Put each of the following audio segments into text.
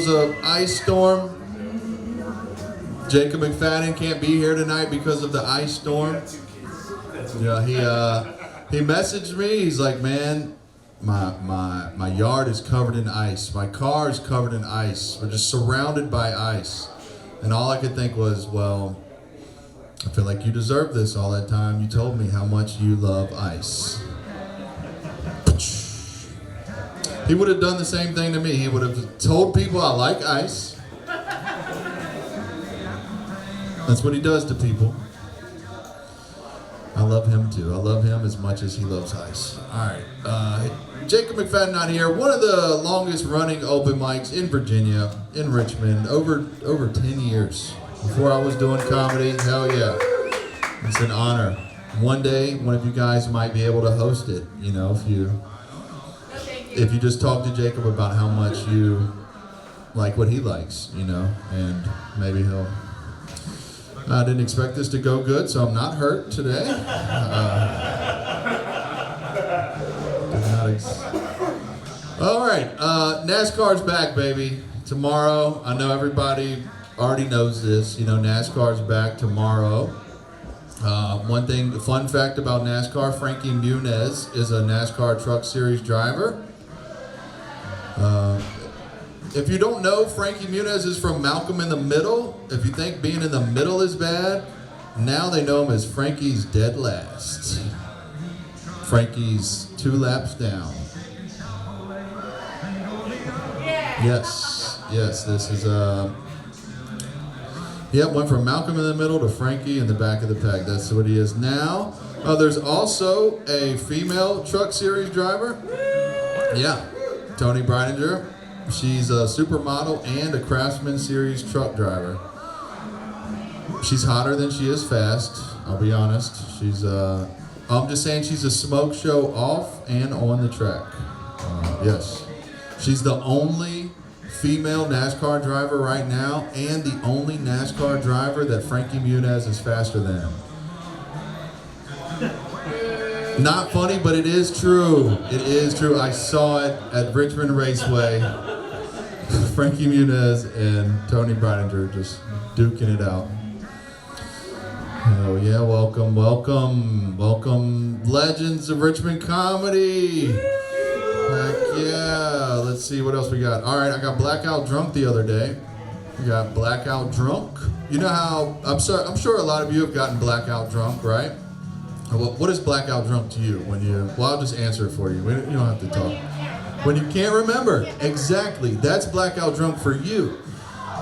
was a ice storm. Jacob McFadden can't be here tonight because of the ice storm. Yeah, he messaged me. He's like, man, my yard is covered in ice. My car is covered in ice. We're just surrounded by ice. And all I could think was, well, I feel like you deserve this all that time. You told me how much you love ice. He would have done the same thing to me. He would have told people I like ice. That's what he does to people. I love him too. I love him as much as he loves ice. All right, Jacob McFadden not here. One of the longest running open mics in Virginia, in Richmond, over 10 years. Before I was doing comedy, hell yeah. It's an honor. One day, one of you guys might be able to host it, you know, if you just talk to Jacob about how much you like what he likes, you know, and maybe he'll. I didn't expect this to go good, so I'm not hurt today. All right, NASCAR's back, baby. Tomorrow, I know everybody already knows this. You know, NASCAR's back tomorrow. One thing, the fun fact about NASCAR, Frankie Muniz is a NASCAR Truck Series driver. If you don't know, Frankie Muniz is from Malcolm in the Middle. If you think being in the middle is bad, now they know him as Frankie's dead last. Frankie's 2 laps down. Yes, this is went from Malcolm in the Middle to Frankie in the back of the pack. That's what he is now. There's also a female Truck Series driver. Yeah, Tony Breidinger. She's a supermodel and a Craftsman Series truck driver. She's hotter than she is fast, I'll be honest. She's, I'm just saying she's a smoke show off and on the track. Yes. She's the only female NASCAR driver right now and the only NASCAR driver that Frankie Muniz is faster than. Not funny, but it is true. It is true. I saw it at Richmond Raceway. Frankie Muniz and Tony Breidinger just duking it out. Oh yeah, welcome, legends of Richmond comedy. Heck yeah. Let's see what else we got. All right, I got blackout drunk the other day. We got blackout drunk. You know how I'm sure a lot of you have gotten blackout drunk, right? What is blackout drunk to you when you? Well, I'll just answer it for you. You don't have to talk. When you can't remember. Exactly. That's blackout drunk for you.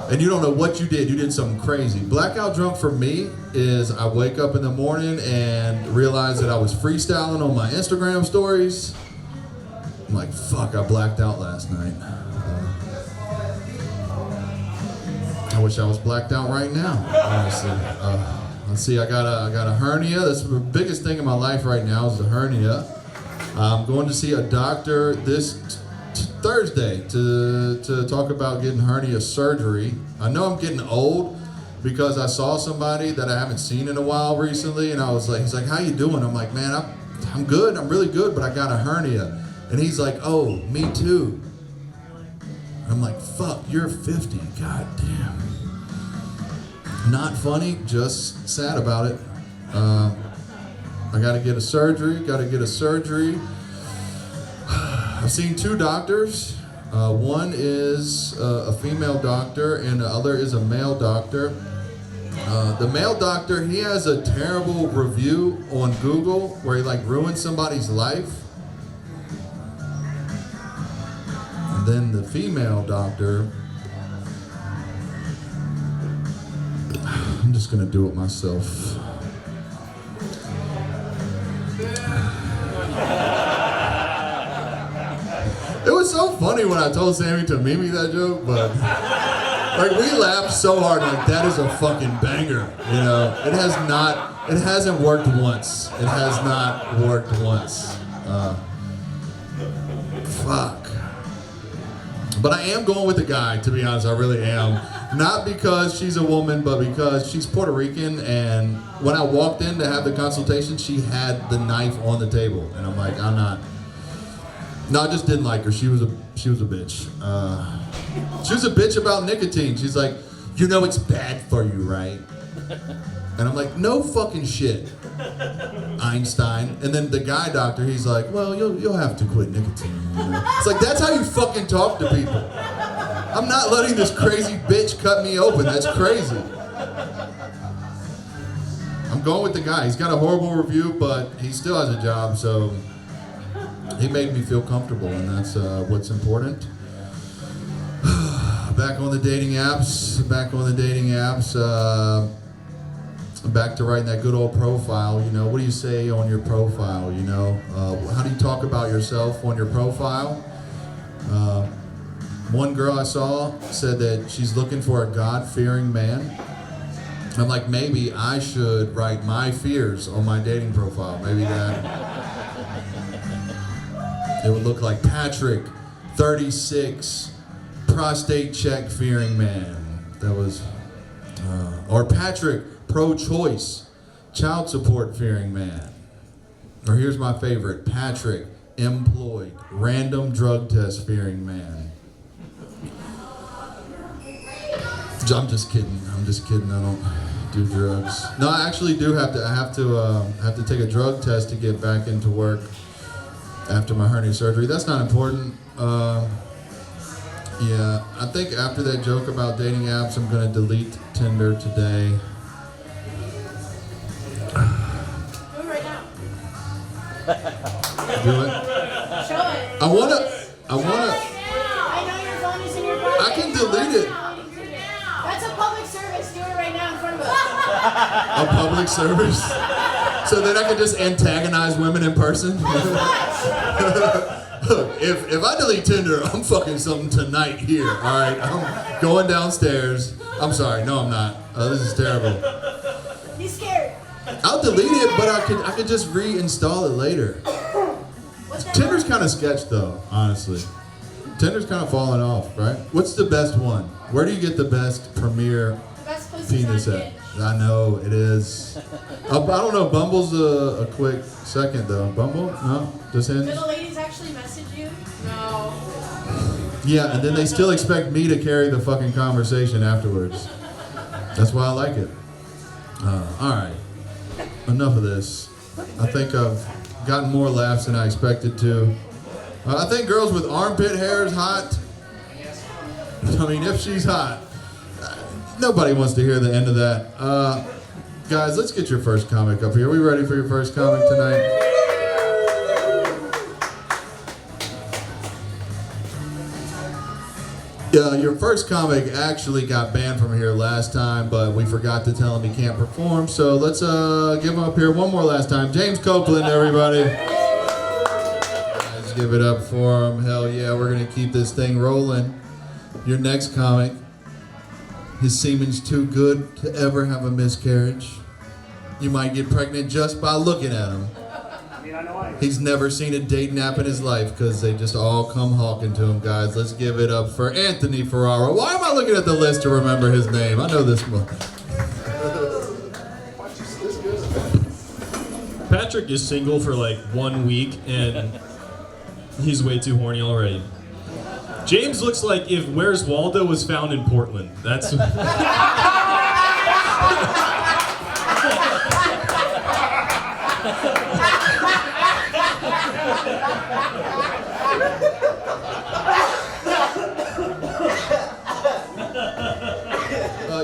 And you don't know what you did. You did something crazy. Blackout drunk for me is I wake up in the morning and realize that I was freestyling on my Instagram stories. I'm like, fuck, I blacked out last night. I wish I was blacked out right now, honestly. Let's see, I got a hernia. That's the biggest thing in my life right now is the hernia. I'm going to see a doctor this Thursday to talk about getting hernia surgery. I know I'm getting old because I saw somebody that I haven't seen in a while recently, and I was like, he's like, how you doing? I'm like, man, I'm good. I'm really good, but I got a hernia. And he's like, oh, me too. I'm like, fuck, you're 50. God damn. Not funny, just sad about it. I gotta get a surgery, I've seen 2 doctors. One is a female doctor and the other is a male doctor. The male doctor, he has a terrible review on Google where he like ruined somebody's life. And then the female doctor, I'm just gonna do it myself. It was so funny when I told Sammy to meme me that joke, but like we laughed so hard, like that is a fucking banger, you know. It hasn't worked once. It has not worked once. Fuck. But I am going with the guy, to be honest, I really am. Not because she's a woman, but because she's Puerto Rican, and when I walked in to have the consultation, she had the knife on the table, and I'm like, I'm not. No, I just didn't like her. She was a bitch. She was a bitch about nicotine. She's like, you know it's bad for you, right? And I'm like, no fucking shit, Einstein. And then the guy doctor, he's like, well, you'll have to quit nicotine. You know? It's like, that's how you fucking talk to people. I'm not letting this crazy bitch cut me open. That's crazy. I'm going with the guy. He's got a horrible review, but he still has a job, so he made me feel comfortable, and that's what's important. Back on the dating apps. Back to writing that good old profile. You know, what do you say on your profile? You know, how do you talk about yourself on your profile? One girl I saw said that she's looking for a God-fearing man. I'm like, maybe I should write my fears on my dating profile. Maybe that it would look like Patrick, 36, prostate check fearing man. That was, or Patrick, pro-choice, child support fearing man. Or here's my favorite, Patrick, employed, random drug test fearing man. I'm just kidding. I don't do drugs. No, I actually do have to. I have to take a drug test to get back into work after my hernia surgery. That's not important. Yeah, I think after that joke about dating apps, I'm gonna delete Tinder today. Do it right now. Do it. Show it. I wanna. I know your phone is in your pocket. I can delete it. That's a public service. Do it right now in front of us. A public service. So then I can just antagonize women in person. Look, if I delete Tinder, I'm fucking something tonight here. All right, I'm going downstairs. I'm sorry. No, I'm not. This is terrible. He's scared. I'll delete it, but I could just reinstall it later. Tinder's kind of sketch though, honestly. Tinder's kind of falling off, right? What's the best one? Where do you get the best premier penis at? I know it is. I don't know. Bumble's a quick second though. Bumble? No, just Hinge. Do the ladies actually message you? No. Yeah, and then they still expect me to carry the fucking conversation afterwards. That's why I like it. All right, enough of this. I think I've gotten more laughs than I expected to. I think girls with armpit hair is hot. I mean, if she's hot. Nobody wants to hear the end of that. Guys, let's get your first comic up here. Are we ready for your first comic tonight? Your first comic actually got banned from here last time, but we forgot to tell him he can't perform. So let's give him up here one more last time. James Copeland, everybody. Let's give it up for him. Hell yeah, we're going to keep this thing rolling. Your next comic. His semen's too good to ever have a miscarriage. You might get pregnant just by looking at him. He's never seen a date nap in his life because they just all come hawking to him, guys. Let's give it up for Anthony Ferrara. Why am I looking at the list to remember his name? I know this one. Patrick is single for like 1 week and he's way too horny already. James looks like if Where's Waldo was found in Portland. That's...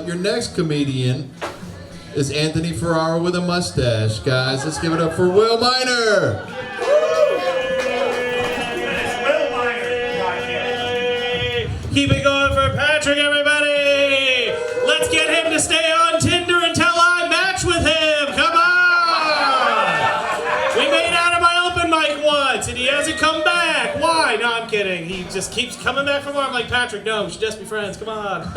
Your next comedian is Anthony Ferrara with a mustache. Guys, let's give it up for Will Miner. Keep it going for Patrick, everybody! Let's get him to stay on Tinder until I match with him! Come on! We made out at my open mic once, and he hasn't come back. Why? No, I'm kidding. He just keeps coming back for more. I'm like, Patrick, no, we should just be friends. Come on.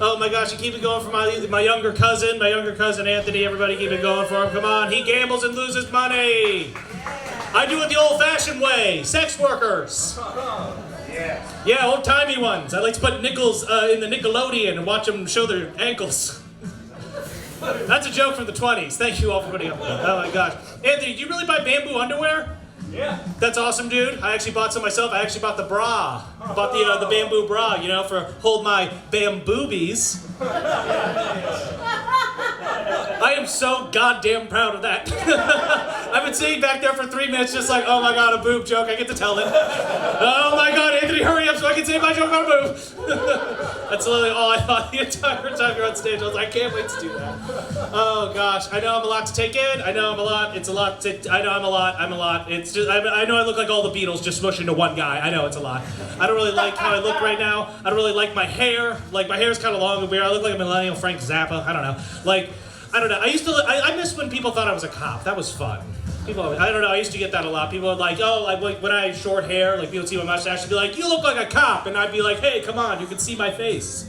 Oh my gosh, you keep it going for my younger cousin Anthony. Everybody keep it going for him. Come on. He gambles and loses money. I do it the old-fashioned way. Sex workers. Yeah, old-timey ones. I like to put nickels in the Nickelodeon and watch them show their ankles. That's a joke from the 20s. Thank you all for putting up with that. Oh my gosh. Anthony, do you really buy bamboo underwear? Yeah. That's awesome, dude. I actually bought some myself. I actually bought the bra. I bought the bamboo bra, you know, for hold my bamboobies. I am so goddamn proud of that. I've been sitting back there for 3 minutes just like, oh my god, a boob joke, I get to tell it. Oh my god, Anthony, hurry up so I can say my joke about a boob. That's literally all I thought the entire time you're on stage. I was like, I can't wait to do that. Oh gosh, I know I'm a lot to take in. I know I'm a lot. It's a lot to, I know I'm a lot. It's just, I know I look like all the Beatles just smushed into one guy. I know it's a lot. I don't really like how I look right now. I don't really like my hair. Like, my hair's kind of long and weird. I look like a millennial Frank Zappa. I don't know. Like, I don't know. I miss when people thought I was a cop. That was fun. People, I don't know. I used to get that a lot. People would like, oh, like when I had short hair, like people would see my mustache and be like, you look like a cop, and I'd be like, hey, come on, you can see my face.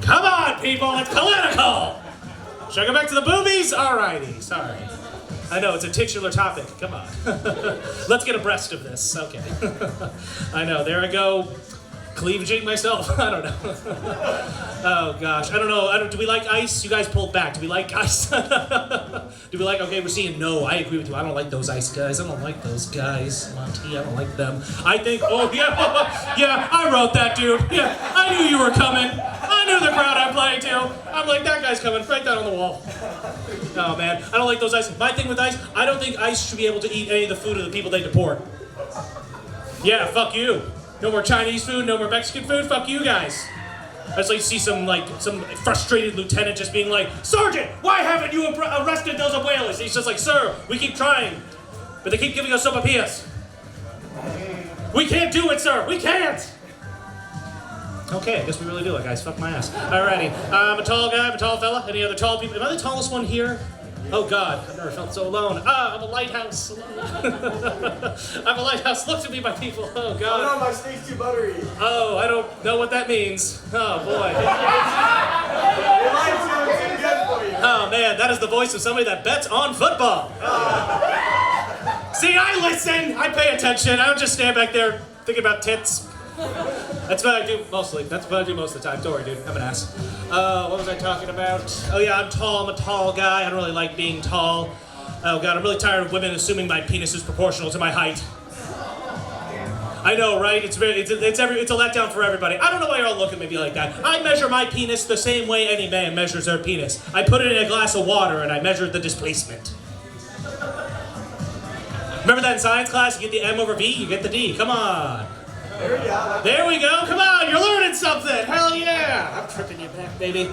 Come on, people, it's political. Should I go back to the boobies? Alrighty, sorry. I know it's a titular topic. Come on, let's get abreast of this. Okay. I know. There I go. Cleavaging myself? I don't know. Oh gosh, I don't know. Do we like ice? You guys pulled back. Do we like ice? Do we like? Okay, we're seeing no. I agree with you. I don't like those ice guys. I don't like those guys. Monty, I don't like them. I think. Oh yeah, yeah. I wrote that, dude. Yeah, I knew you were coming. I knew the crowd I'm playing to. I'm like, that guy's coming. Write that on the wall. Oh man, I don't like those ice. My thing with ice, I don't think ice should be able to eat any of the food of the people they deport. Yeah, fuck you. No more Chinese food, no more Mexican food, fuck you guys. I just like to see some frustrated lieutenant just being like, Sergeant, why haven't you arrested those abuelas? He's just like, sir, we keep trying, but they keep giving us sopapillas. We can't do it, sir, we can't. Okay, I guess we really do it, guys, fuck my ass. Alrighty, I'm a tall guy, I'm a tall fella. Any other tall people? Am I the tallest one here? Oh God, I've never felt so alone. I'm a lighthouse. I'm a lighthouse. Look to me, my people. Oh God. Oh no, my steak's too buttery. Oh, I don't know what that means. Oh boy. Oh man, that is the voice of somebody that bets on football. See, I listen. I pay attention. I don't just stand back there thinking about tits. That's what I do mostly. That's what I do most of the time. Don't worry, dude. I'm an ass. What was I talking about? Oh yeah, I'm tall. I'm a tall guy. I don't really like being tall. Oh God, I'm really tired of women assuming my penis is proportional to my height. I know, right? It's a letdown for everybody. I don't know why you're all looking at me like that. I measure my penis the same way any man measures their penis. I put it in a glass of water and I measure the displacement. Remember that in science class? You get the M over V, you get the D. Come on. There we go. Come on, you're learning something. Hell yeah. I'm tripping you back, baby.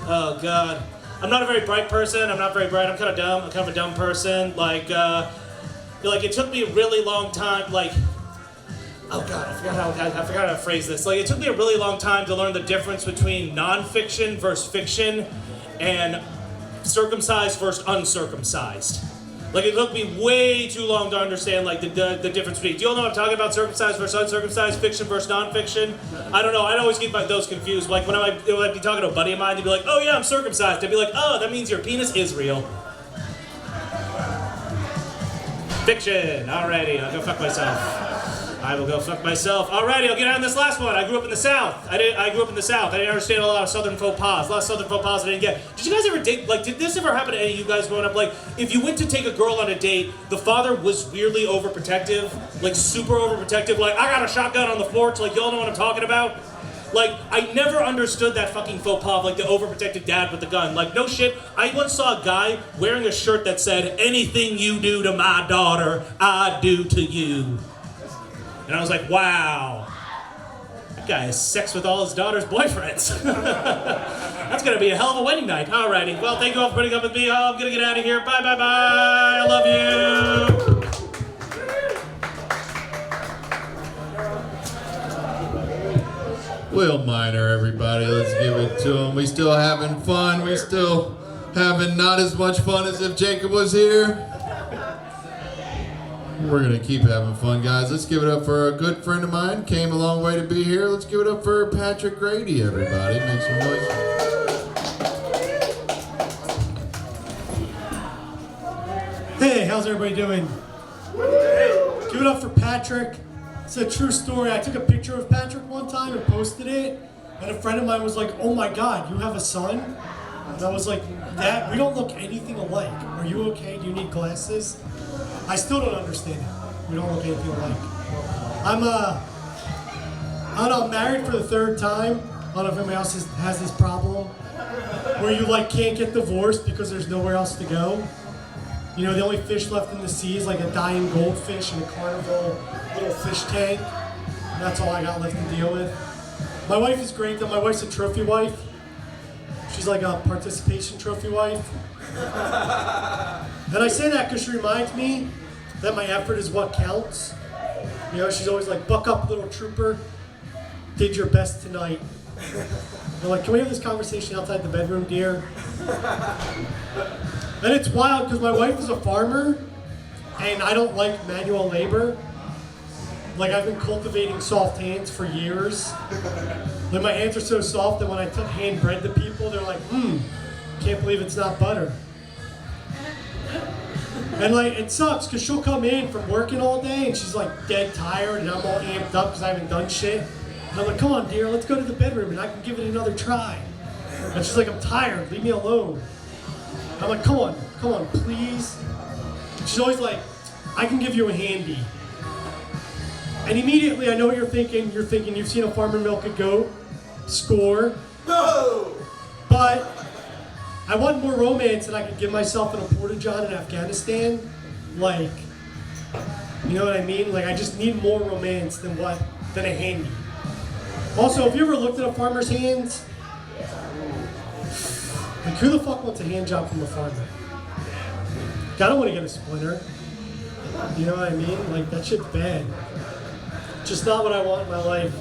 Oh God. I'm not a very bright person. I'm not very bright. I'm kind of dumb. I'm kind of a dumb person. Like it took me a really long time. Like, oh God, I forgot how to phrase this. Like, it took me a really long time to learn the difference between non-fiction versus fiction, and circumcised versus uncircumcised. Like, it took me way too long to understand, like, the difference between... Do you all know what I'm talking about? Circumcised versus uncircumcised, fiction versus non-fiction? I don't know. I'd always get those confused. Like, when I'd be talking to a buddy of mine, they'd be like, oh, yeah, I'm circumcised. I'd be like, oh, that means your penis is real. Fiction. Alrighty, I'll go fuck myself. I will go fuck myself. Alrighty, I'll get on this last one. I grew up in the South. I grew up in the South. I didn't understand a lot of Southern faux pas. A lot of Southern faux pas I didn't get. Did you guys ever date, like, did this ever happen to any of you guys growing up? Like, if you went to take a girl on a date, the father was weirdly overprotective, like super overprotective, like, I got a shotgun on the porch, like, y'all know what I'm talking about? Like, I never understood that fucking faux pas of, like, the overprotective dad with the gun. Like, no shit. I once saw a guy wearing a shirt that said, anything you do to my daughter, I do to you. And I was like, wow, that guy has sex with all his daughter's boyfriends. That's gonna be a hell of a wedding night. Alrighty, well, thank you all for putting up with me. I'm gonna get out of here. Bye, bye, bye. I love you. Will Minor, everybody. Let's give it to him. We still having fun. We still having not as much fun as if Jacob was here. We're gonna keep having fun, guys. Let's give it up for a good friend of mine. Came a long way to be here. Let's give it up for Patrick Grady, everybody. Make some noise. Hey, how's everybody doing? Give it up for Patrick. It's a true story. I took a picture of Patrick one time and posted it, and a friend of mine was like, oh my God, you have a son? And I was like, Dad, we don't look anything alike. Are you okay? Do you need glasses? I still don't understand it. We don't look anything alike. I'm married for the third time. I don't know if anybody else has this problem where you like can't get divorced because there's nowhere else to go. You know, the only fish left in the sea is like a dying goldfish in a carnival little fish tank. And that's all I got left to deal with. My wife is great though. My wife's a trophy wife. She's like a participation trophy wife. And I say that because she reminds me that my effort is what counts. You know, she's always like, buck up, little trooper. Did your best tonight. They're like, can we have this conversation outside the bedroom, dear? And it's wild because my wife is a farmer and I don't like manual labor. Like I've been cultivating soft hands for years. Like my hands are so soft that when I hand bread to people, they're like, can't believe it's not butter. And like it sucks because she'll come in from working all day and she's like dead tired and I'm all amped up because I haven't done shit. And I'm like, come on dear, let's go to the bedroom and I can give it another try. And she's like, I'm tired, leave me alone. I'm like, come on, please. She's always like, I can give you a handy. And immediately I know what you're thinking. You're thinking you've seen a farmer milk a goat, score. No! But I want more romance than I could give myself in a porta-john in Afghanistan. Like, you know what I mean? Like I just need more romance than a handy. Also, have you ever looked at a farmer's hands? Like who the fuck wants a hand job from a farmer? I don't want to get a splinter. You know what I mean? Like that shit's bad. Just not what I want in my life.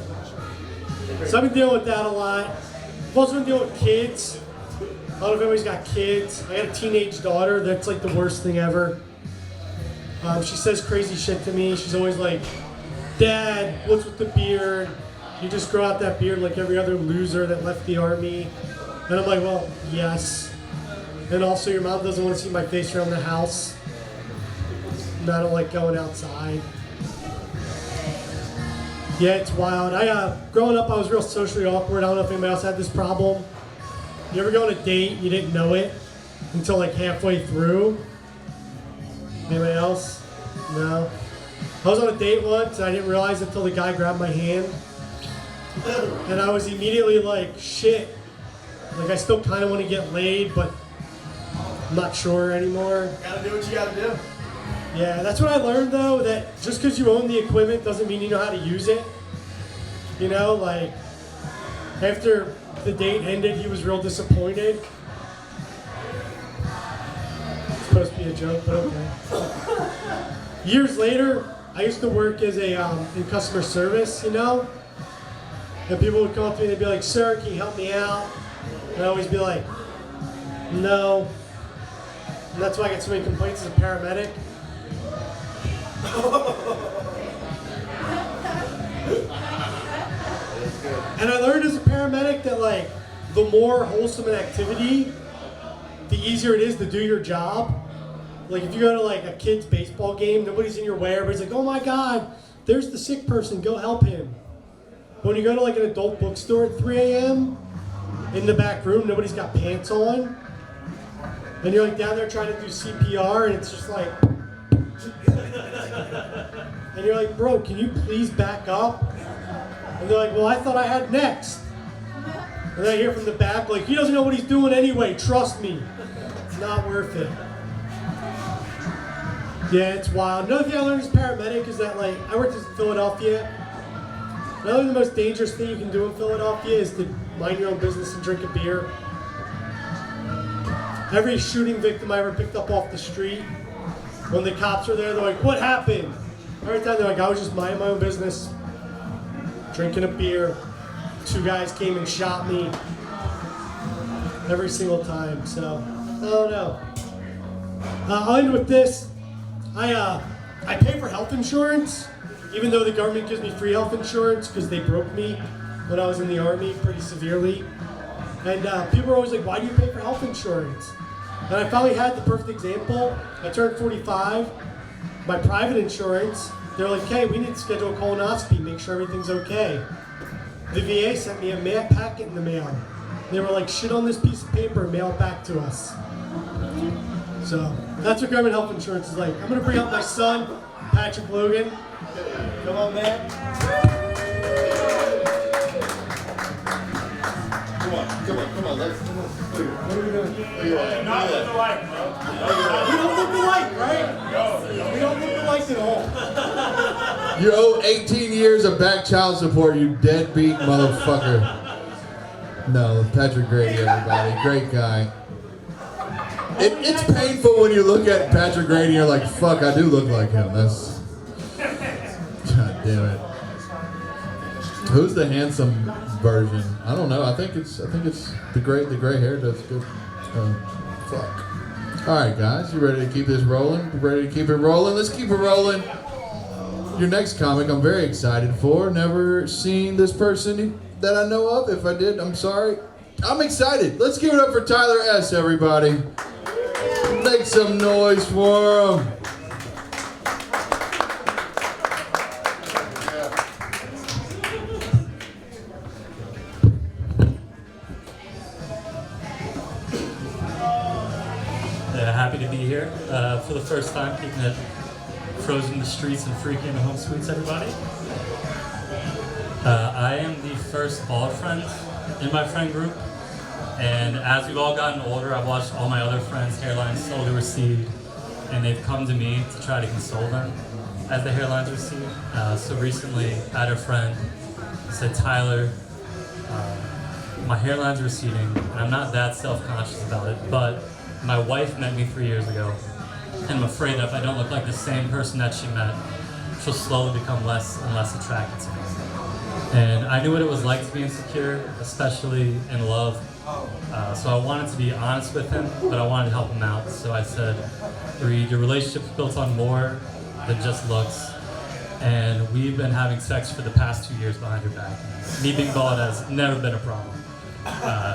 So I've been dealing with that a lot. I've also been dealing with kids. I don't know if anybody's got kids. I got a teenage daughter. That's like the worst thing ever. She says crazy shit to me. She's always like, Dad, what's with the beard? You just grow out that beard like every other loser that left the army. And I'm like, well, yes. And also your mom doesn't want to see my face around the house. And I don't like going outside. Yeah, it's wild. Growing up, I was real socially awkward. I don't know if anybody else had this problem. You ever go on a date, you didn't know it until like halfway through? Anybody else? No? I was on a date once, and I didn't realize until the guy grabbed my hand. And I was immediately like, shit. Like, I still kind of want to get laid, but I'm not sure anymore. Gotta do what you gotta do. Yeah, that's what I learned though, that just because you own the equipment doesn't mean you know how to use it. You know, like, after the date ended, he was real disappointed. It's supposed to be a joke, but okay. Years later, I used to work as in customer service, you know? And people would come up to me and they'd be like, sir, can you help me out? And I'd always be like, no. And that's why I get so many complaints as a paramedic. And I learned as a paramedic that like the more wholesome an activity, the easier it is to do your job. Like if you go to like a kid's baseball game, nobody's in your way, everybody's like, oh my God, there's the sick person, go help him. But when you go to like an adult bookstore at 3 a.m. in the back room, nobody's got pants on. And you're like down there trying to do CPR and it's just like, and you're like, bro, can you please back up? And they're like, well, I thought I had next. And then I hear from the back, like, he doesn't know what he's doing anyway, trust me. It's not worth it. Yeah, it's wild. Another thing I learned as a paramedic is that, like, I worked in Philadelphia. Another the most dangerous thing you can do in Philadelphia is to mind your own business and drink a beer. Every shooting victim I ever picked up off the street, when the cops are there, they're like, what happened? Every time they're like, I was just minding my own business, drinking a beer. 2 guys came and shot me. Every single time, so, I don't know. I'll end with this. I pay for health insurance, even though the government gives me free health insurance because they broke me when I was in the Army pretty severely. And people are always like, why do you pay for health insurance? And I finally had the perfect example. I turned 45. My private insurance, they're like, hey, we need to schedule a colonoscopy, make sure everything's okay. The VA sent me a packet in the mail. They were like, shit on this piece of paper and mail it back to us. So that's what government health insurance is like. I'm gonna bring out my son, Patrick Logan. Come on, man. Come on, let's What are we doing? Not look alike, bro. We don't look alike, right? We don't look alike at all. You owe 18 years of back child support, you deadbeat motherfucker. No, Patrick Grady, everybody. Great guy. It's painful when you look at Patrick Grady and you're like, fuck, I do look like him. That's... God damn it. Who's the handsome version? I don't know. I think it's the gray hair does good. Fuck. All right, guys, you ready to keep this rolling? Ready to keep it rolling? Let's keep it rolling. Your next comic, I'm very excited for. Never seen this person that I know of. If I did, I'm sorry. I'm excited. Let's give it up for Tyler S. Everybody, make some noise for him. Happy to be here for the first time, keeping it frozen in the streets and freaky in the home suites, everybody. I am the first bald friend in my friend group, and as we've all gotten older, I've watched all my other friends' hairlines slowly recede, and they've come to me to try to console them as the hairlines recede. So recently, I had a friend who said, Tyler, my hairline's receding, and I'm not that self-conscious about it, but my wife met me 3 years ago, and I'm afraid that if I don't look like the same person that she met, she'll slowly become less and less attracted to me. And I knew what it was like to be insecure, especially in love. So I wanted to be honest with him, but I wanted to help him out. So I said, Reed, your relationship's built on more than just looks, and we've been having sex for the past 2 years behind your back. Me being bald has never been a problem.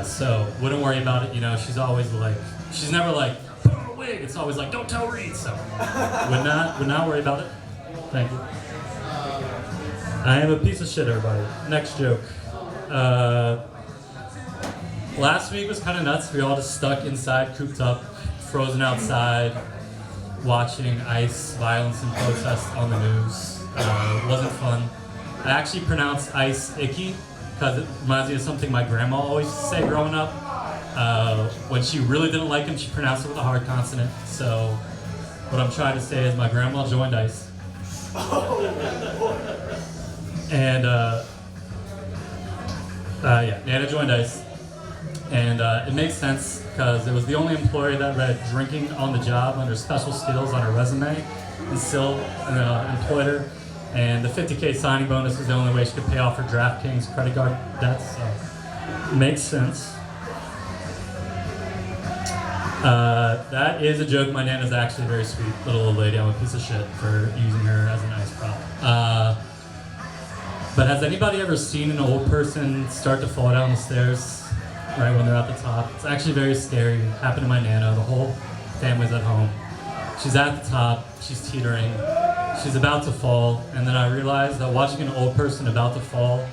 So wouldn't worry about it. You know, she's always like, she's never like, put on a wig. It's always like, don't tell Reed. So would not worry about it. Thank you. I am a piece of shit, everybody. Next joke. Last week was kind of nuts. We all just stuck inside, cooped up, frozen outside, watching ICE violence and protests on the news. It wasn't fun. I actually pronounced ICE icky because it reminds me of something my grandma always used to say growing up. When she really didn't like him, she pronounced it with a hard consonant. So what I'm trying to say is my grandma joined ICE. And Nana joined ICE. And it makes sense because it was the only employer that read drinking on the job under special skills on her resume and still employed her. And the $50K signing bonus was the only way she could pay off her DraftKings credit card debts. So it makes sense. That is a joke. My Nana's actually a very sweet little old lady. I'm a piece of shit for using her as an ice prop. But has anybody ever seen an old person start to fall down the stairs right when they're at the top? It's actually very scary. It happened to my Nana. The whole family's at home. She's at the top. She's teetering. She's about to fall. And then I realized that watching an old person about to fall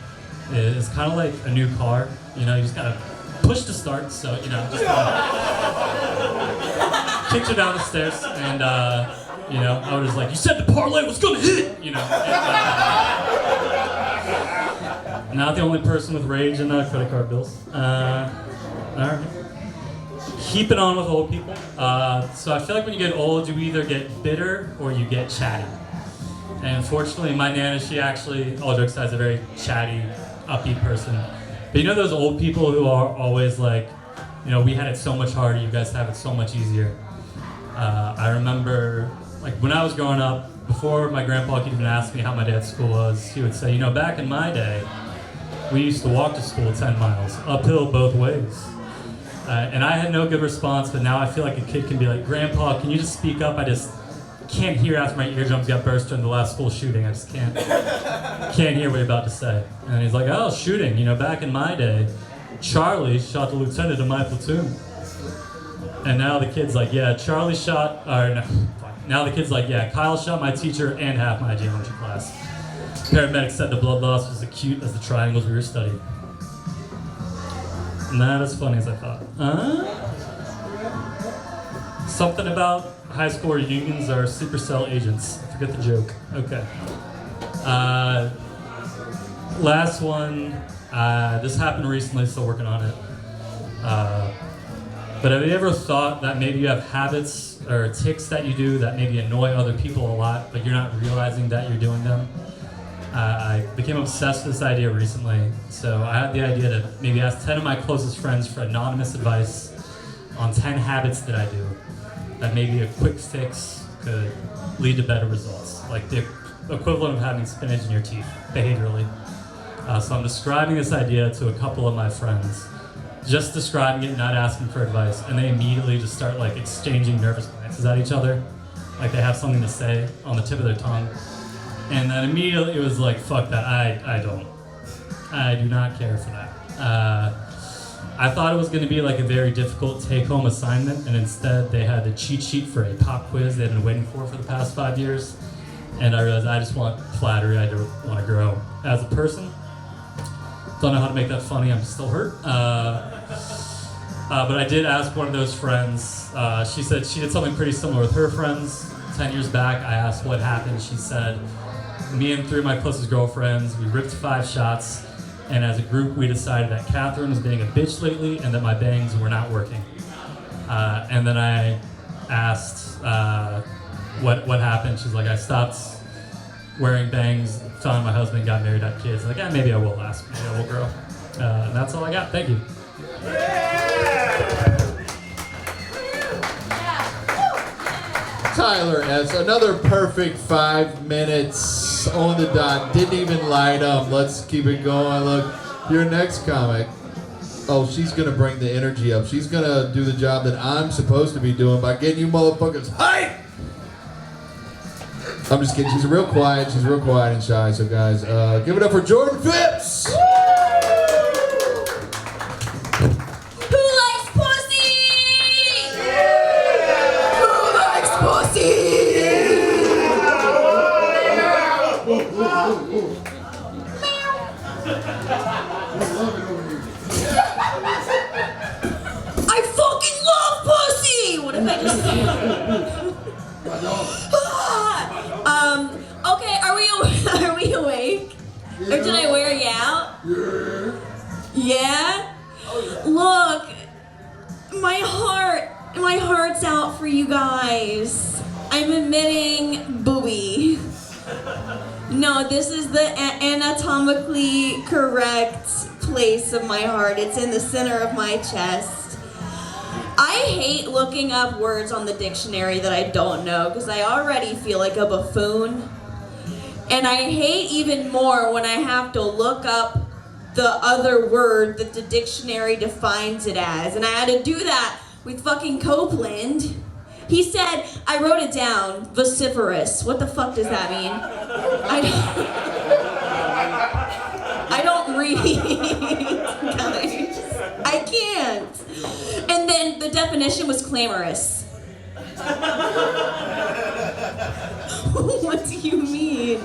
is kind of like a new car. You know, you just gotta push to start. So, you know, just kicked her down the stairs. And, you know, I was like, you said the parlay was gonna hit! You know. Not the only person with rage and credit card bills. Alright. Keep it on with old people. So I feel like when you get old, you either get bitter or you get chatty. And unfortunately, my Nana, she actually, all jokes aside, is a very chatty, upbeat person. But you know those old people who are always like, you know, we had it so much harder, you guys have it so much easier. I remember, like, when I was growing up, before my grandpa could even ask me how my dad's school was, he would say, you know, back in my day, we used to walk to school 10 miles, uphill both ways. And I had no good response, but now I feel like a kid can be like, Grandpa, can you just speak up? I just can't hear after my eardrums got burst during the last school shooting. I just can't hear what you're about to say. And he's like, oh, shooting. You know, back in my day, Charlie shot the lieutenant of my platoon. And now the kid's like, yeah, Charlie shot, or no, now the kid's like, yeah, Kyle shot my teacher and half my geometry class. Paramedics said the blood loss was as acute as the triangles we were studying. Not as funny as I thought. Something about high school reunions are supercell agents. Forget the joke. Okay. Last one. This happened recently, still working on it. But have you ever thought that maybe you have habits or tics that you do that maybe annoy other people a lot, but you're not realizing that you're doing them? I became obsessed with this idea recently, so I had the idea to maybe ask 10 of my closest friends for anonymous advice on 10 habits that I do that maybe a quick fix could lead to better results, like the equivalent of having spinach in your teeth, behaviorally. So I'm describing this idea to a couple of my friends, just describing it, not asking for advice, and they immediately just start like exchanging nervous glances at each other, like they have something to say on the tip of their tongue. And then immediately it was like, fuck that, I do not care for that. I thought it was going to be like a very difficult take-home assignment, and instead they had the cheat sheet for a pop quiz they've been waiting for the past 5 years. And I realized I just want flattery, I don't want to grow as a person. Don't know how to make that funny, I'm still hurt. But I did ask one of those friends, she said she did something pretty similar with her friends 10 years back. I asked what happened, she said, me and 3 of my closest girlfriends, we ripped 5 shots, and as a group we decided that Catherine was being a bitch lately and that my bangs were not working. And then I asked what happened. She's like, I stopped wearing bangs, found my husband, got married, had kids. Like, yeah, maybe I will last, maybe I will grow. And that's all I got, thank you. Tyler S., another perfect 5 minutes on the dot. Didn't even light up. Let's keep it going. Look, your next comic. Oh, she's going to bring the energy up. She's going to do the job that I'm supposed to be doing by getting you motherfuckers hype. I'm just kidding. She's real quiet. She's real quiet and shy. So, guys, give it up for Jordan Phipps. I fucking love pussy! What if I just okay, are we awake? Or did I wear you out? Yeah? Look, my heart's out for you guys. I'm admitting booby. No, this is the anatomically correct place of my heart. It's in the center of my chest. I hate looking up words on the dictionary that I don't know because I already feel like a buffoon. And I hate even more when I have to look up the other word that the dictionary defines it as. And I had to do that with fucking Copeland. He said, I wrote it down, vociferous. What the fuck does that mean? I don't read, guys. I can't. And then the definition was clamorous. What do you mean?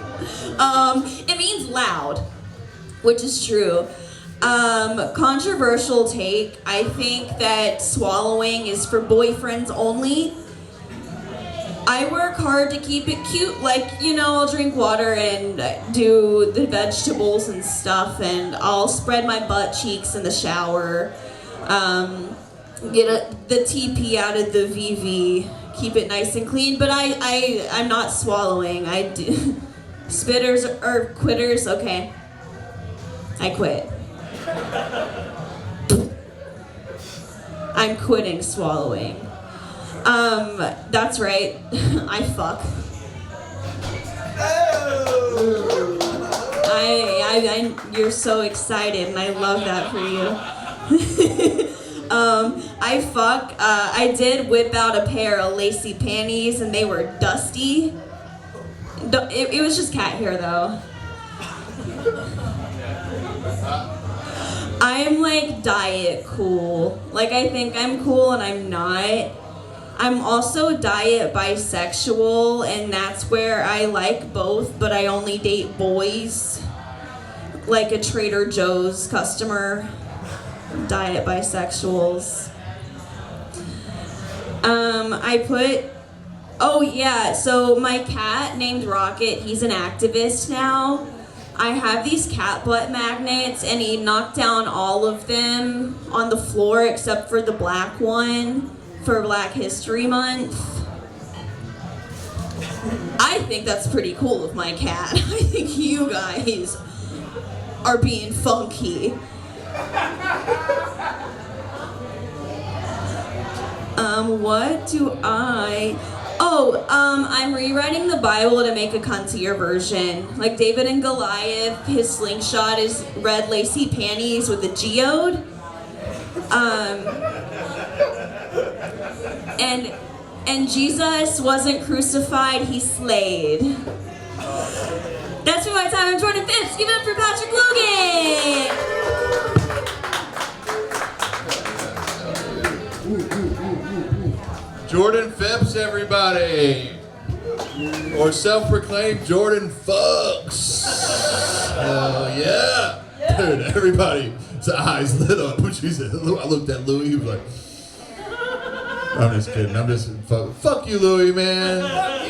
It means loud, which is true. Controversial take. I think that swallowing is for boyfriends only. I work hard to keep it cute, like, you know, I'll drink water and do the vegetables and stuff, and I'll spread my butt cheeks in the shower, get the TP out of the VV, keep it nice and clean, but I'm not swallowing. I do. Spitters or quitters, okay. I quit. I'm quitting swallowing. That's right. I fuck. You're so excited, and I love that for you. I fuck. I did whip out a pair of lacy panties, and they were dusty. It was just cat hair, though. I'm like diet cool. Like, I think I'm cool, and I'm not. I'm also diet bisexual, and that's where I like both, but I only date boys. Like a Trader Joe's customer. Diet bisexuals. Oh yeah, so my cat named Rocket, he's an activist now. I have these cat butt magnets and he knocked down all of them on the floor except for the black one for Black History Month. I think that's pretty cool of my cat. I think you guys are being funky. What do I... I'm rewriting the Bible to make a cuntier version. Like David and Goliath, his slingshot is red lacy panties with a geode. And Jesus wasn't crucified, he slayed. That's for my time. I'm Jordan Phipps. Give it up for Patrick Logan. Jordan Phipps, everybody. Or self-proclaimed Jordan Fucks. Hell yeah. Dude, everybody's eyes lit up when she said, I looked at Louie, he was like, I'm just kidding. Fuck you, Louie, man. Fuck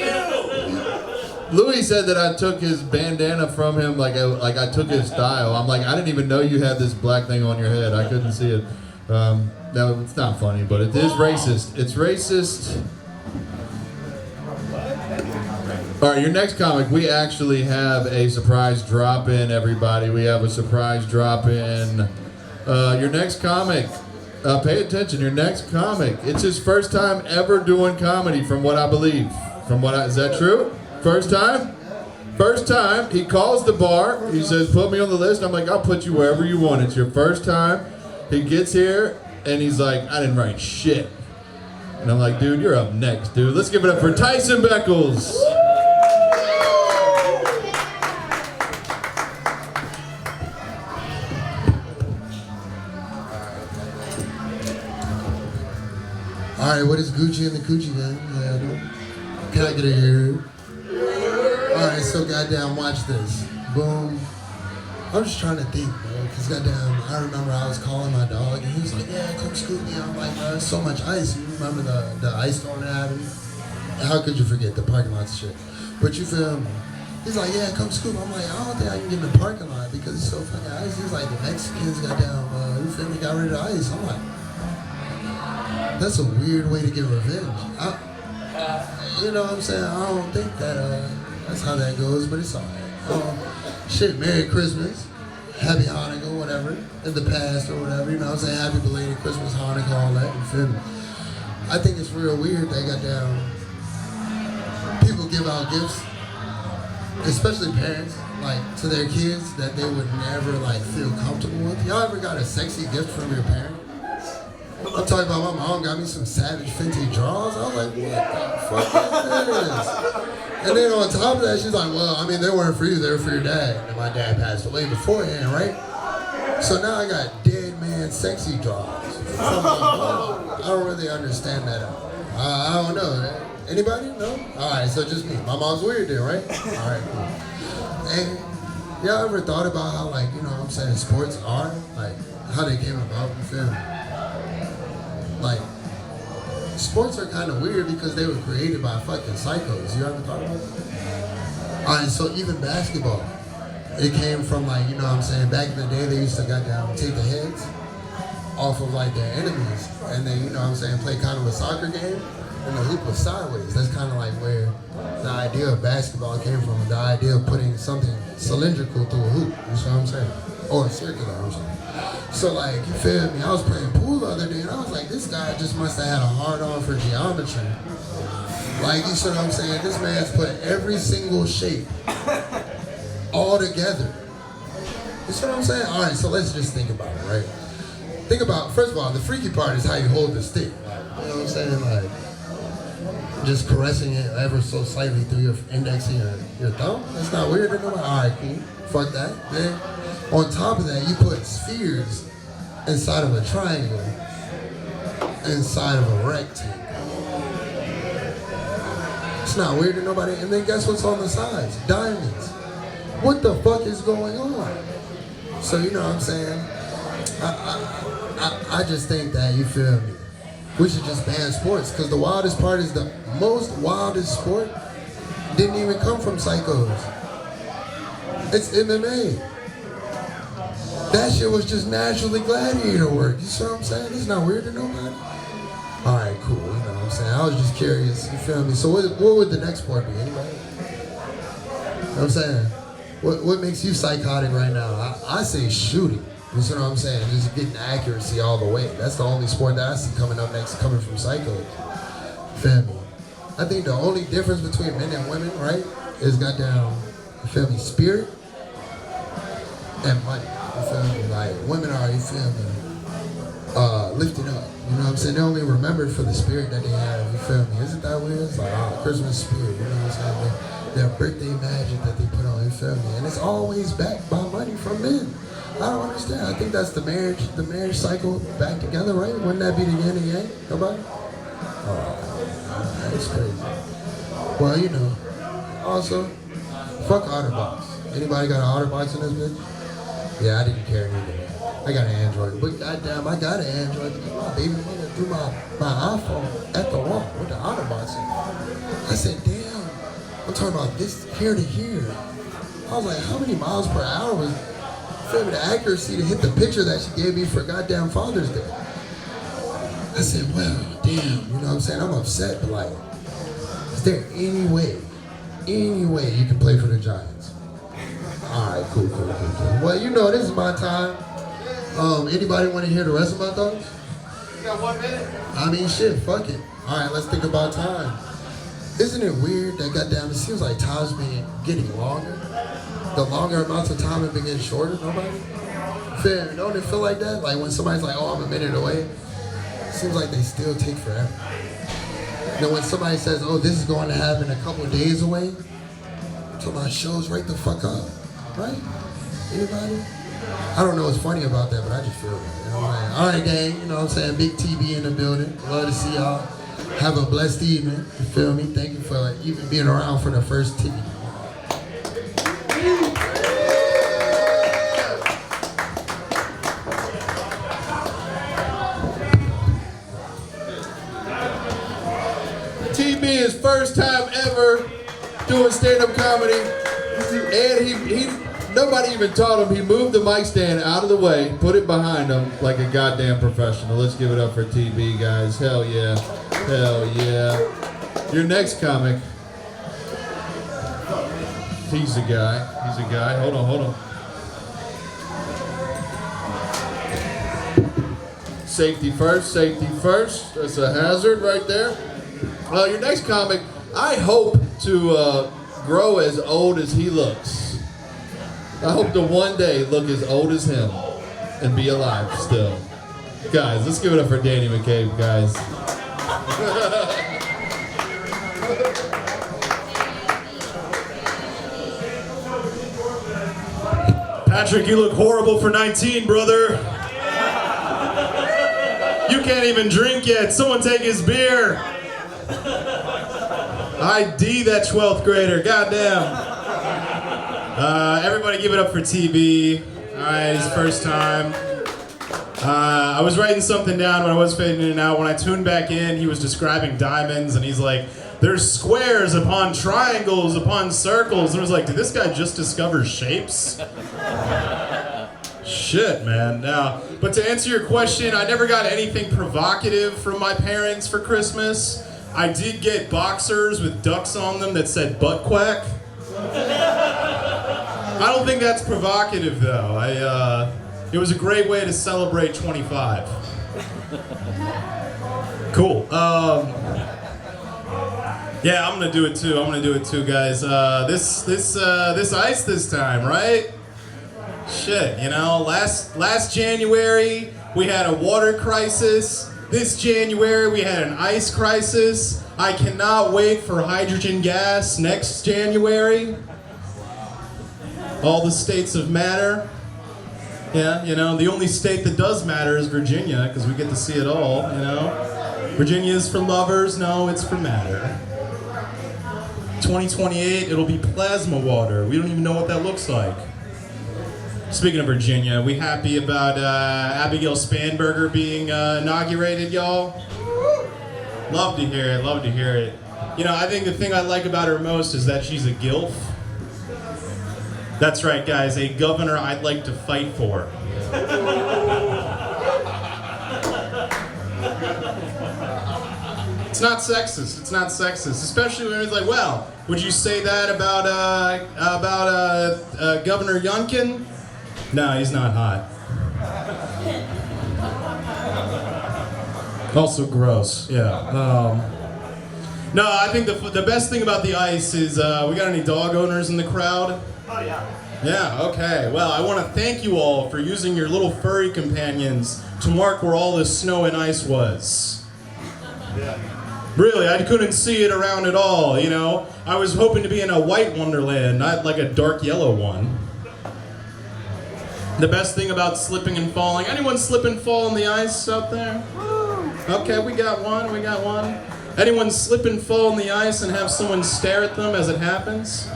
you. Louie said that I took his bandana from him like I took his style. I'm like, I didn't even know you had this black thing on your head. I couldn't see it. No, it's not funny, but it is racist. It's racist. All right, your next comic, we actually have a surprise drop-in, everybody. We have a surprise drop-in. Your next comic, pay attention, your next comic. It's his first time ever doing comedy, from what I believe. Is that true? First time? First time. He calls the bar. He says, put me on the list. I'm like, I'll put you wherever you want. It's your first time. He gets here, and he's like, I didn't write shit. And I'm like, dude, you're up next, dude. Let's give it up for Tyson Beckles. Alright, what is Gucci and the Coochie, man? Yeah, can I get a here? Alright, so goddamn, watch this. Boom. I'm just trying to think, bro, because goddamn, I remember I was calling my dog, and he was like, yeah, come scoop me. I'm like, bro, there's so much ice. You remember the ice storm that happened? How could you forget the parking lots and shit? But you feel me? He's like, yeah, come scoop. I'm like, I don't think I can get in the parking lot because it's so fucking ice. He's like, the Mexicans goddamn, you feel me, got rid of the ice. I'm like, that's a weird way to get revenge. You know what I'm saying? I don't think that that's how that goes, but it's alright. Shit, Merry Christmas, Happy Hanukkah, whatever, in the past or whatever. You know what I'm saying? Happy belated Christmas, Hanukkah, all that. You feel me? I think it's real weird they got down. People give out gifts, especially parents, like to their kids that they would never like feel comfortable with. Y'all ever got a sexy gift from your parent? I'm talking about my mom got me some Savage Fenty drawers. I was like, what the fuck is this? And then on top of that, she's like, well, I mean, they weren't for you, they were for your dad. And my dad passed away beforehand, right? So now I got dead man sexy drawers. So I'm like, oh, I don't really understand that. I don't know. Anybody? No? Alright, so just me. My mom's weird then, right? Alright, cool. And y'all ever thought about how, like, you know what I'm saying, sports are? Like, how they came about, you feel me? Like, sports are kind of weird because they were created by fucking psychos. You ever thought about that? Alright, so even basketball, it came from, like, you know what I'm saying, back in the day they used to goddamn take the heads off of like their enemies and then, you know what I'm saying, play kind of a soccer game and the hoop was sideways. That's kind of like where the idea of basketball came from, the idea of putting something cylindrical through a hoop, you know what I'm saying? Or circular, I'm saying. So like, you feel me? I was playing pool the other day and I was like, this guy just must have had a hard on for geometry. Like, you see what I'm saying? This man's put every single shape all together. You see what I'm saying? All right, so let's just think about it, right? Think about, first of all, the freaky part is how you hold the stick. Like, you know what I'm saying? Like, just caressing it ever so slightly through your index and your thumb. That's not weird to nobody. All right, cool. Fuck that. Then on top of that, you put spheres inside of a triangle, inside of a rectangle. It's not weird to nobody. And then guess what's on the sides? Diamonds. What the fuck is going on? So you know what I'm saying? I just think that, you feel me, we should just ban sports. Because the wildest part is the most wildest sport didn't even come from psychos. It's MMA. That shit was just naturally gladiator work. You see what I'm saying? It's not weird to nobody. All right, cool. You know what I'm saying? I was just curious. You feel me? So what would the next sport be? Anybody? You know what I'm saying? What makes you psychotic right now? I say shooting. You see what I'm saying? Just getting accuracy all the way. That's the only sport that I see coming up next, coming from psychos. Feel me? I think the only difference between men and women, right, is goddamn, you feel me, spirit and money. You feel me? Like, women are, you feel me, lifted up. You know what I'm saying? They're only remembered for the spirit that they have. You feel me? Isn't that weird? It's like, Christmas spirit. You know what I'm saying? Their birthday magic that they put on. You feel me? And it's always backed by money from men. I don't understand. I think that's the marriage cycle back together, right? Wouldn't that be the yin and yang? Nobody? Oh, that's crazy. Well, you know. Also, fuck OtterBox. Anybody got an OtterBox in this bitch? Yeah, I didn't care neither. I got an Android, but goddamn, I got an Android because my baby mother threw my iPhone at the wall with the OtterBox in it. I said, damn, I'm talking about this here to here. I was like, how many miles per hour was the accuracy to hit the picture that she gave me for goddamn Father's Day? I said, well, damn, you know what I'm saying? I'm upset, but like, is there any way you can play for the Giants? All right, cool. Well, you know, this is my time. Anybody want to hear the rest of my thoughts? You got 1 minute? I mean, shit, fuck it. All right, let's think about time. Isn't it weird that goddamn, it seems like time's been getting longer? The longer amounts of time have been getting shorter, nobody? Fair, don't it feel like that? Like when somebody's like, oh, I'm a minute away, it seems like they still take forever. Then when somebody says, oh, this is going to happen a couple of days away, so my show's right the fuck up, right? Anybody? I don't know what's funny about that, but I just feel it. You know what I'm saying? All right, gang, you know what I'm saying? Big TV in the building. Love to see y'all. Have a blessed evening. You feel me? Thank you for even being around for the first TV. TB, his first time ever doing stand-up comedy, and he nobody even taught him. He moved the mic stand out of the way, put it behind him like a goddamn professional. Let's give it up for TB, guys. Hell yeah. Hell yeah. Your next comic. He's a guy. Hold on. Safety first. That's a hazard right there. Your next comic, I hope to grow as old as he looks. I hope to one day look as old as him and be alive still. Guys, let's give it up for Danny McCabe, guys. Patrick, you look horrible for 19, brother. You can't even drink yet. Someone take his beer. ID that 12th grader. Goddamn. Everybody give it up for TB. Alright, his first time. I was writing something down when I was fading in and out. When I tuned back in, he was describing diamonds, and he's like, there's squares upon triangles upon circles. And I was like, did this guy just discover shapes? Shit, man. Now, but to answer your question, I never got anything provocative from my parents for Christmas. I did get boxers with ducks on them that said butt quack. I don't think that's provocative, though. It was a great way to celebrate 25. Cool. Yeah, I'm gonna do it too. Guys. This ice this time, right? Shit, you know, last January we had a water crisis. This January we had an ice crisis. I cannot wait for hydrogen gas next January. All the states of matter. Yeah, you know, the only state that does matter is Virginia, because we get to see it all, you know. Virginia is for lovers, no, it's for matter. 2028, it'll be plasma water. We don't even know what that looks like. Speaking of Virginia, we happy about Abigail Spanberger being inaugurated, y'all? Love to hear it, love to hear it. You know, I think the thing I like about her most is that she's a gilf. That's right, guys, a governor I'd like to fight for. It's not sexist, it's not sexist, especially when it's like, well, would you say that about Governor Youngkin? No, he's not hot. Also gross, yeah. No, I think the best thing about the ice is, we got any dog owners in the crowd? Oh, yeah. Yeah, okay. Well, I want to thank you all for using your little furry companions to mark where all this snow and ice was. Yeah. Really, I couldn't see it around at all, you know? I was hoping to be in a white wonderland, not like a dark yellow one. The best thing about slipping and falling, anyone slip and fall on the ice out there? Okay, we got one. Anyone slip and fall on the ice and have someone stare at them as it happens?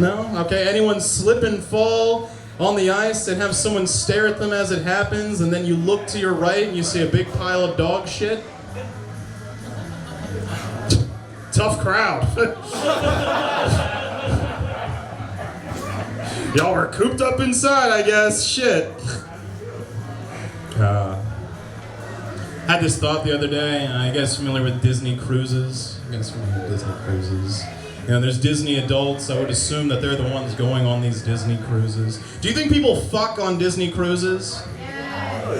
No? Okay, anyone slip and fall on the ice and have someone stare at them as it happens, and then you look to your right and you see a big pile of dog shit? Tough crowd. Y'all were cooped up inside, I guess. Shit. Had this thought the other day. You guys familiar with Disney cruises? You guys familiar with Disney cruises? You know, there's Disney adults. I would assume that they're the ones going on these Disney cruises. Do you think people fuck on Disney cruises?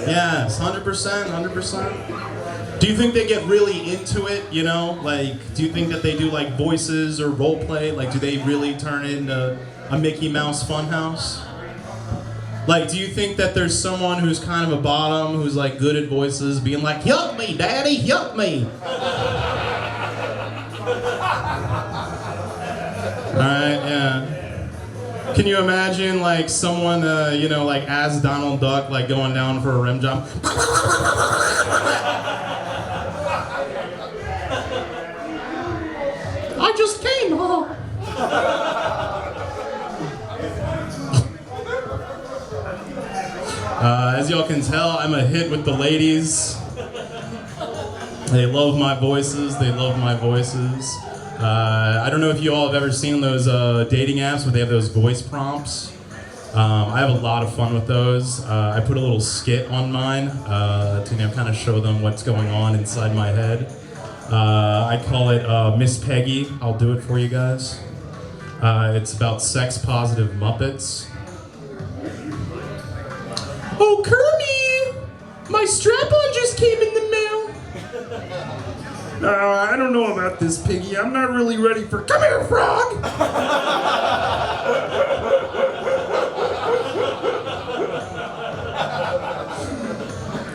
Yes, 100%, 100%. Do you think they get really into it, you know? Like, do you think that they do, like, voices or role play? Like, do they really turn it into a Mickey Mouse funhouse? Like, do you think that there's someone who's kind of a bottom, who's, like, good at voices, being like, help me, daddy, help me? Alright, yeah. Can you imagine, like, someone, you know, like, as Donald Duck, like, going down for a rim jump? I just came home. As y'all can tell, I'm a hit with the ladies. They love my voices. They love my voices. I don't know if you all have ever seen those dating apps where they have those voice prompts. I have a lot of fun with those. I put a little skit on mine to, you know, kind of show them what's going on inside my head. I call it Miss Peggy. I'll do it for you guys. It's about sex-positive Muppets. Oh, Kermie! My strap-on just came in the mail. I don't know about this, Piggy. I'm not really ready for... Come here, frog!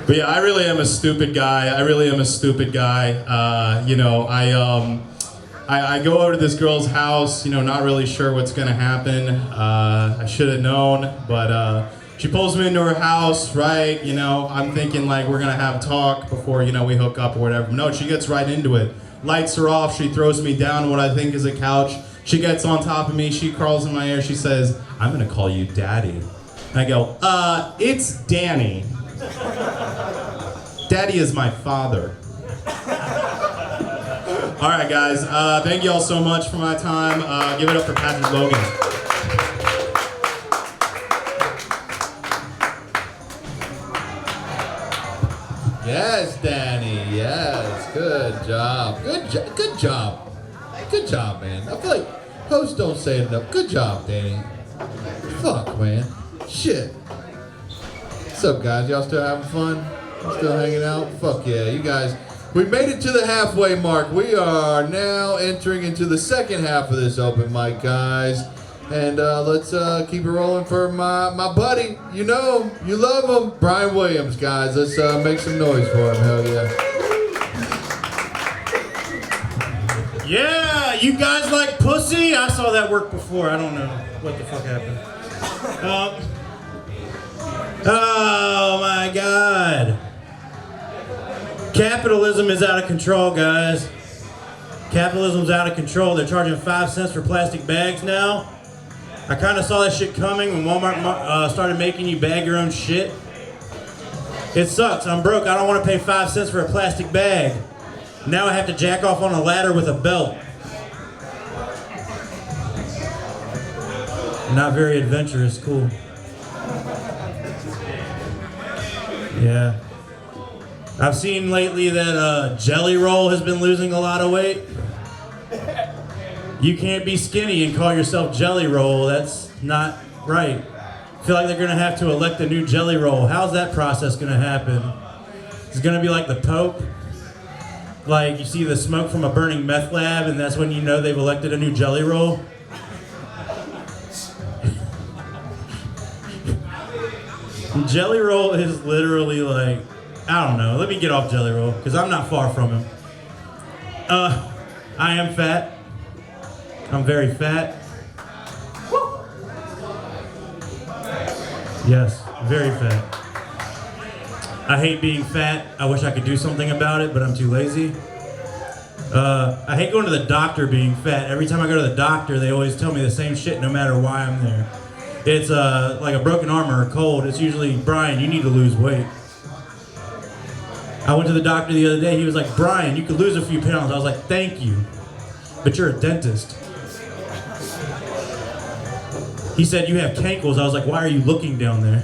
But yeah, I really am a stupid guy. You know, I go over to this girl's house, you know, not really sure what's gonna happen. I should have known, but she pulls me into her house, right? You know, I'm thinking like we're gonna have talk before, you know, we hook up or whatever. No, she gets right into it. Lights are off, she throws me down on what I think is a couch. She gets on top of me, she crawls in my ear, she says, I'm gonna call you Daddy. And I go, it's Danny. Daddy is my father. All right, guys, thank you all so much for my time. Give it up for Patrick Logan. Yes, Danny. Yes. Good job. Good job. Good job, man. I feel like hosts don't say it enough. Good job, Danny. Fuck, man. Shit. What's up, guys? Y'all still having fun? Still hanging out? Fuck yeah. You guys, we made it to the halfway mark. We are now entering into the second half of this open mic, guys. And let's keep it rolling for my buddy. You know him, you love him, Bryan Williams, guys. Let's make some noise for him. Hell yeah. Yeah, you guys like pussy? I saw that work before. I don't know what the fuck happened. Oh my God. Capitalism is out of control, guys. Capitalism's out of control. They're charging 5 cents for plastic bags now. I kind of saw that shit coming when Walmart started making you bag your own shit. It sucks. I'm broke. I don't want to pay 5 cents for a plastic bag. Now I have to jack off on a ladder with a belt. Not very adventurous, cool. Yeah. I've seen lately that Jelly Roll has been losing a lot of weight. You can't be skinny and call yourself Jelly Roll. That's not right. I feel like they're gonna have to elect a new Jelly Roll. How's that process gonna happen? It's gonna be like the Pope. Like you see the smoke from a burning meth lab and that's when you know they've elected a new Jelly Roll. Jelly Roll is literally like, I don't know, let me get off Jelly Roll, because I'm not far from him. I am fat. I'm very fat. Yes, very fat. I hate being fat. I wish I could do something about it, but I'm too lazy. I hate going to the doctor being fat. Every time I go to the doctor, they always tell me the same shit no matter why I'm there. It's like a broken arm or a cold. It's usually, Bryan, you need to lose weight. I went to the doctor the other day. He was like, Bryan, you could lose a few pounds. I was like, thank you, but you're a dentist. He said, you have cankles. I was like, why are you looking down there?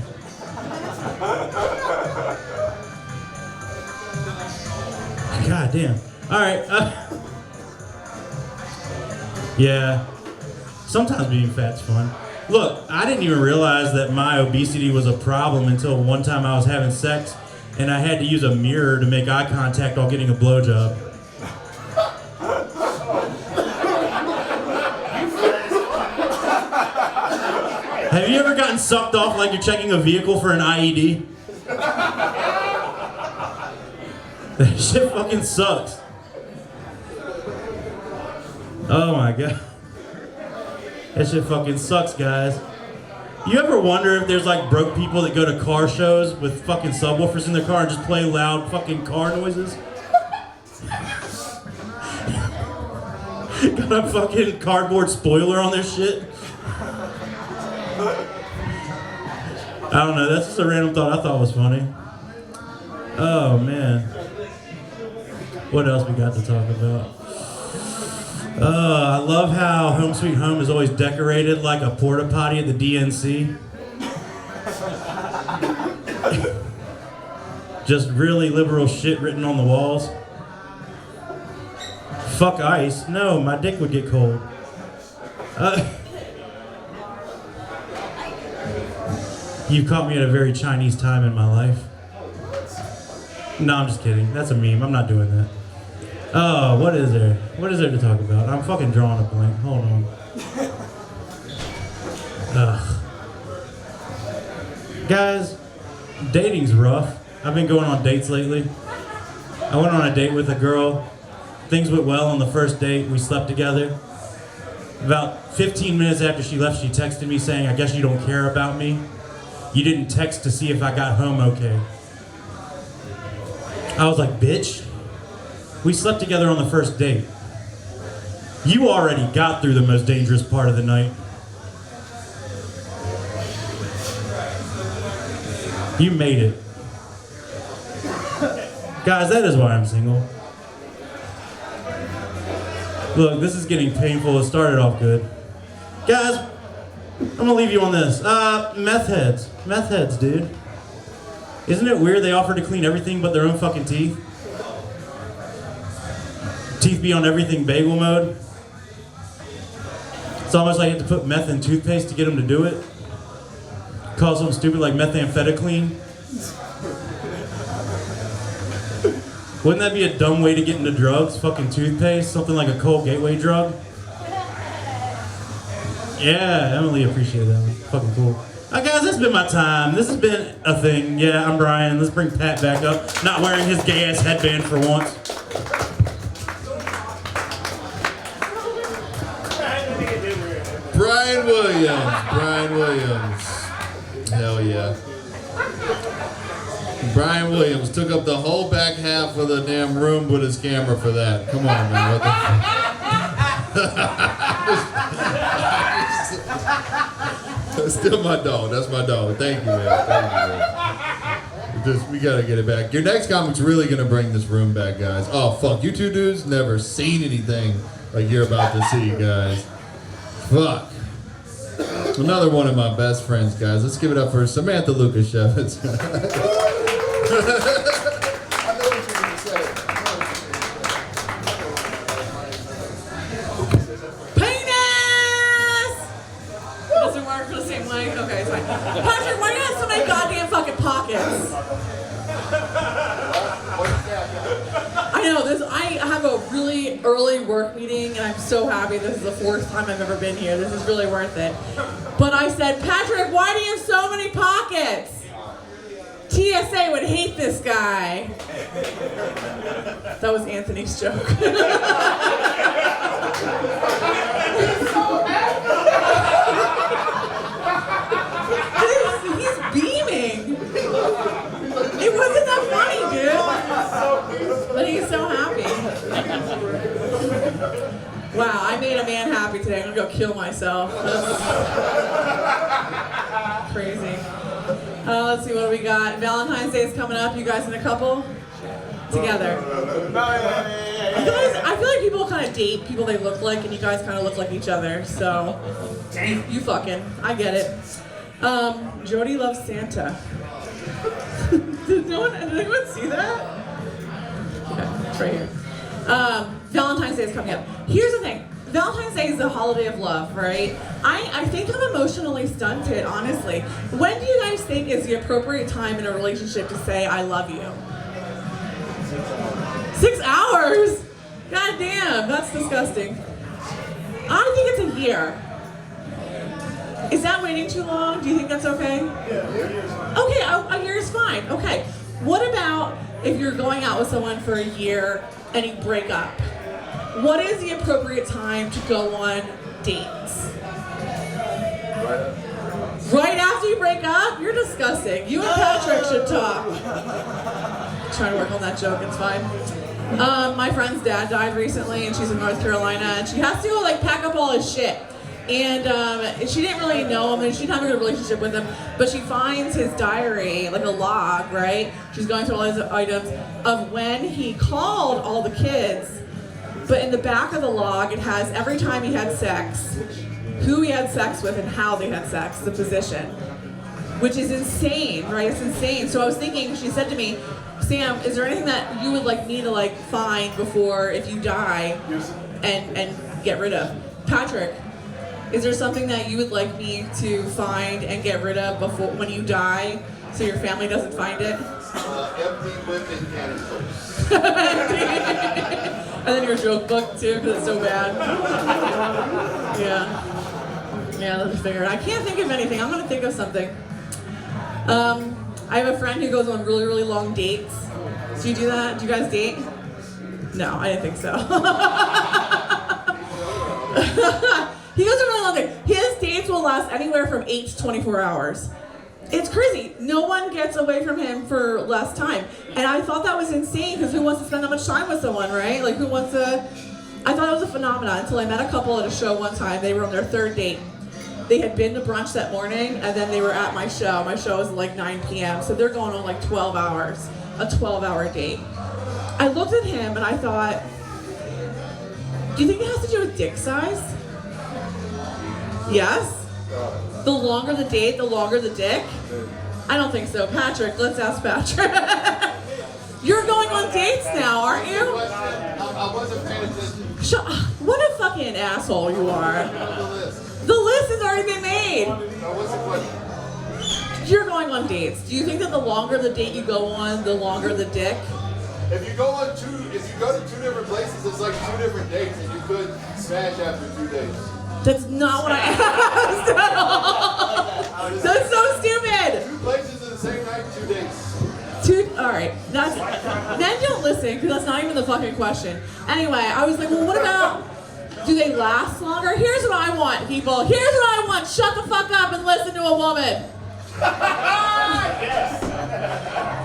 God damn. All right. Yeah. Sometimes being fat's fun. Look, I didn't even realize that my obesity was a problem until one time I was having sex and I had to use a mirror to make eye contact while getting a blowjob. Have you ever gotten sucked off like you're checking a vehicle for an IED? That shit fucking sucks. Oh my god. That shit fucking sucks, guys. You ever wonder if there's like broke people that go to car shows with fucking subwoofers in their car and just play loud fucking car noises? Got a fucking cardboard spoiler on their shit? I don't know, that's just a random thought I thought was funny. Oh man. What else we got to talk about? I love how Home Sweet Home is always decorated like a porta potty at the DNC. Just really liberal shit written on the walls. Fuck ice. No, my dick would get cold. You've caught me at a very Chinese time in my life. No, I'm just kidding. That's a meme. I'm not doing that. Oh, what is there? What is there to talk about? I'm fucking drawing a blank. Hold on. Ugh. Guys, dating's rough. I've been going on dates lately. I went on a date with a girl. Things went well on the first date. We slept together. About 15 minutes after she left, she texted me saying, I guess you don't care about me. You didn't text to see if I got home okay. I was like, bitch. We slept together on the first date. You already got through the most dangerous part of the night. You made it. Guys, that is why I'm single. Look, this is getting painful. It started off good. Guys, I'm gonna leave you on this. Meth heads. Meth heads, dude. Isn't it weird they offer to clean everything but their own fucking teeth? Teeth be on everything bagel mode. It's almost like you have to put meth in toothpaste to get them to do it. Call something stupid like methamphetamine. Wouldn't that be a dumb way to get into drugs? Fucking toothpaste? Something like a cold gateway drug? Yeah, Emilie appreciated that one. Fucking cool. Guys, this has been my time. This has been a thing. Yeah, I'm Bryan. Let's bring Pat back up. Not wearing his gay-ass headband for once. Bryan Williams. Bryan Williams. Hell yeah. Bryan Williams took up the whole back half of the damn room with his camera for that. Come on, man. What the That's still my dog. That's my dog. Thank you, man. Thank you, man. We gotta get it back. Your next comic's really gonna bring this room back, guys. Oh fuck, you two dudes never seen anything like you're about to see, guys. Fuck. Another one of my best friends, guys. Let's give it up for Samantha Lukasiewicz. Doesn't work for the same way? Okay, it's fine. Patrick, why do you have so many goddamn fucking pockets? I know, I have a really early work meeting and I'm so happy this is the 4th time I've ever been here. This is really worth it. But I said, Patrick, why do you have so many pockets? TSA would hate this guy. That was Anthony's joke. He's beaming. It wasn't that funny, dude. But he's so happy. Wow, I made a man happy today. I'm gonna go kill myself. That's crazy. Let's see, what do we got? Valentine's Day is coming up. You guys in a couple? Together. I feel like people kind of date people they look like, and you guys kind of look like each other. So, you fucking. I get it. Jody loves Santa. Did anyone see that? Okay, it's right here. Valentine's Day is coming up. Here's the thing. Valentine's Day is the holiday of love, right? I think I'm emotionally stunted, honestly. When do you guys think is the appropriate time in a relationship to say, I love you? 6 hours? God damn, that's disgusting. I think it's a year. Is that waiting too long? Do you think that's okay? Okay, a year is fine. Okay. What about if you're going out with someone for a year and you break up? What is the appropriate time to go on dates? Right after you break up? You're disgusting. You and Patrick should talk. Trying to work on that joke, it's fine. My friend's dad died recently and she's in North Carolina and she has to go like pack up all his shit. And she didn't really know him and she didn't have a good relationship with him, but she finds his diary, like a log, right? She's going through all his items of when he called all the kids, but in the back of the log it has every time he had sex, who he had sex with and how they had sex, the position, which is insane, right? It's insane. So I was thinking, she said to me, Sam, is there anything that you would like me to like find before if you die and get rid of? Patrick, is there something that you would like me to find and get rid of before when you die so your family doesn't find it? Empty women canisters. And then your joke book too, because it's so bad. Yeah. Yeah, let's figure it out. I can't think of anything. I'm gonna think of something. I have a friend who goes on really, really long dates. Do you do that? Do you guys date? No, I didn't think so. He goes on really long dates. His dates will last anywhere from 8 to 24 hours. It's crazy. No one gets away from him for less time. And I thought that was insane, because who wants to spend that much time with someone, right? Like, who wants to... I thought it was a phenomenon until I met a couple at a show one time. They were on their 3rd date. They had been to brunch that morning, and then they were at my show. My show was at like 9 p.m., so they're going on like 12 hours. A 12-hour date. I looked at him, and I thought, do you think it has to do with dick size? Yes? The longer the date, the longer the dick? I don't think so. Patrick, let's ask Patrick. You're going on dates now, aren't you? I wasn't paying attention. What a fucking asshole you are. The list has already been made. What's the question? You're going on dates. Do you think that the longer the date you go on, the longer the dick? If you go to 2 different places, it's like 2 different dates, and you could smash after 2 days. That's not what I asked at all. That's so stupid. 2 places in the same night, 2 dates. Alright, then don't listen, because that's not even the fucking question. Anyway, I was like, well, what about, do they last longer? Here's what I want, people. Here's what I want. Shut the fuck up and listen to a woman.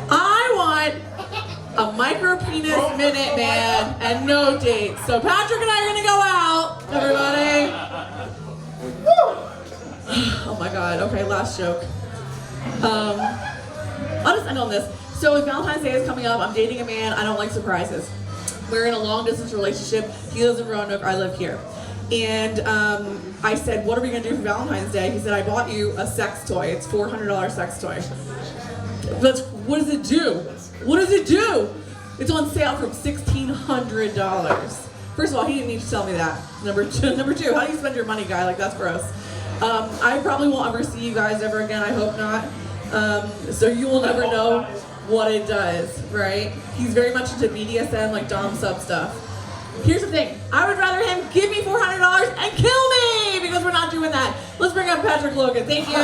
I want a micro penis minute, man, and no dates. So Patrick and I are gonna go out, everybody. Oh my god. Okay, last joke. I'll just end on this. So So Valentine's Day is coming up. I'm dating a man. I don't like surprises. We're in a long distance relationship. He lives in Roanoke. I live here. And I said, what are we going to do for Valentine's Day? He said, I bought you a sex toy. It's $400 sex toy. What does it do? What does it do? It's on sale for $1,600. First of all, he didn't need to tell me that. Number two, how do you spend your money, guy? Like, that's gross. I probably won't ever see you guys ever again. I hope not. So you will never know what it does, right? He's very much into BDSM, like Dom sub stuff. Here's the thing. I would rather him give me $400 and kill me, because we're not doing that. Let's bring up Patrick Logan. Thank you.